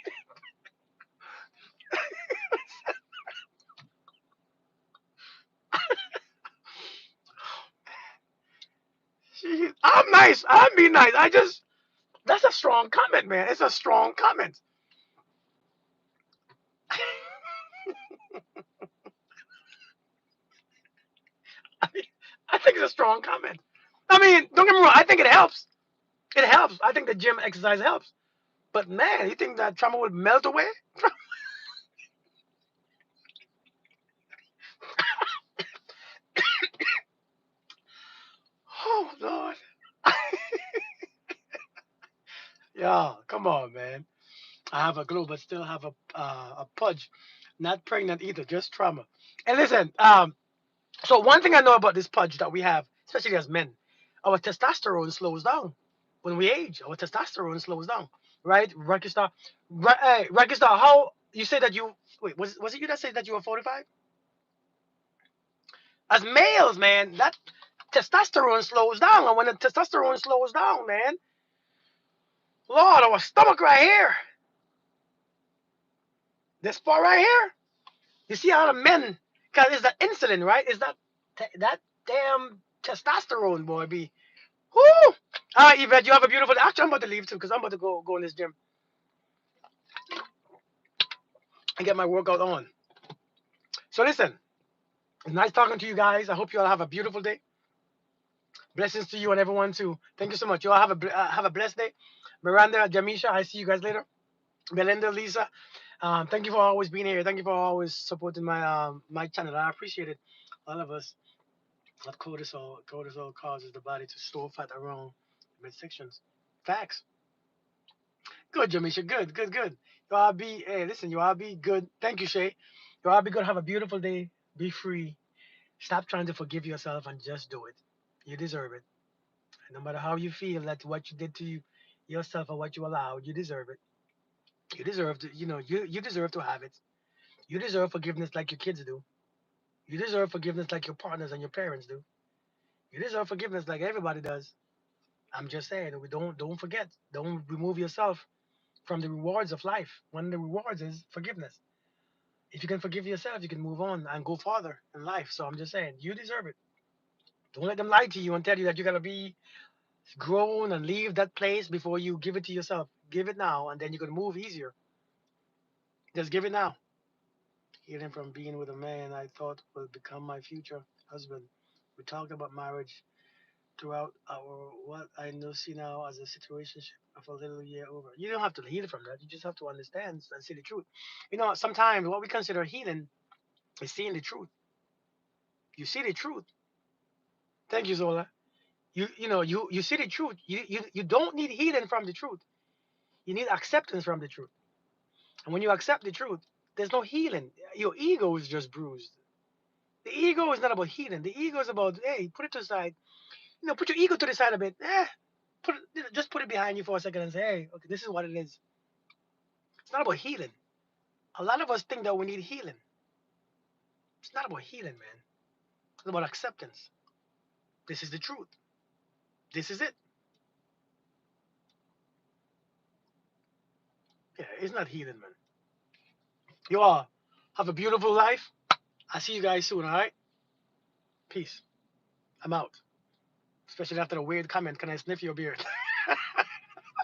gym. Jeez, I'm nice. I'm being nice. That's a strong comment, man. It's a strong comment. I, mean, I think it's a strong comment. I mean, don't get me wrong. I think it helps. It helps. I think the gym exercise helps. But man, you think that trauma would melt away? Oh Lord. Yeah, come on, man. I have a glow, but still have a pudge. Not pregnant either, just trauma. And listen, so one thing I know about this pudge that we have, especially as men, our testosterone slows down when we age. Our testosterone slows down, right? Rakistar, hey, Rakistar, how you say that you wait? Was it you that said that you were 45? As males, man, that testosterone slows down, and when the testosterone slows down, man, Lord, our stomach right here, this part right here. You see how the men, cause it's the insulin, right? Is that damn testosterone, boy? Be whoo. All right, Yvette, you have a beautiful day. Actually, I'm about to leave too, cause I'm about to go in this gym and get my workout on. So listen, it's nice talking to you guys. I hope you all have a beautiful day. Blessings to you and everyone too. Thank you so much. You all have a blessed day. Miranda, Jamisha, I see you guys later. Belinda, Lisa, thank you for always being here. Thank you for always supporting my channel. I appreciate it. All of us. But cortisol causes the body to store fat around midsections. Facts. Good, Jamisha. Good, good, good. You all be, hey, listen, you all be good. Thank you, Shay. You all be good. Have a beautiful day. Be free. Stop trying to forgive yourself and just do it. You deserve it. And no matter how you feel that what you did to yourself or what you allowed, you deserve it. You deserve to, you deserve to have it. You deserve forgiveness like your kids do. You deserve forgiveness like your partners and your parents do. You deserve forgiveness like everybody does. I'm just saying, we don't forget. Don't remove yourself from the rewards of life. One of the rewards is forgiveness. If you can forgive yourself, you can move on and go farther in life. So I'm just saying, you deserve it. Don't let them lie to you and tell you that you gotta be grown and leave that place before you give it to yourself. Give it now, and then you can move easier. Just give it now. Healing from being with a man I thought will become my future husband. We talked about marriage throughout our what I know see now as a situationship of a little year over. You don't have to heal from that. You just have to understand and see the truth. Sometimes what we consider healing is seeing the truth. You see the truth. Thank you, Zola. You see the truth. You don't need healing from the truth. You need acceptance from the truth. And when you accept the truth, there's no healing. Your ego is just bruised. The ego is not about healing. The ego is about, hey, put it to the side. Put your ego to the side a bit. Just put it behind you for a second and say, hey, okay, this is what it is. It's not about healing. A lot of us think that we need healing. It's not about healing, man. It's about acceptance. This is the truth. This is it. Yeah, it's not healing, man. You all have a beautiful life. I'll see you guys soon, all right? Peace. I'm out. Especially after the weird comment, can I sniff your beard?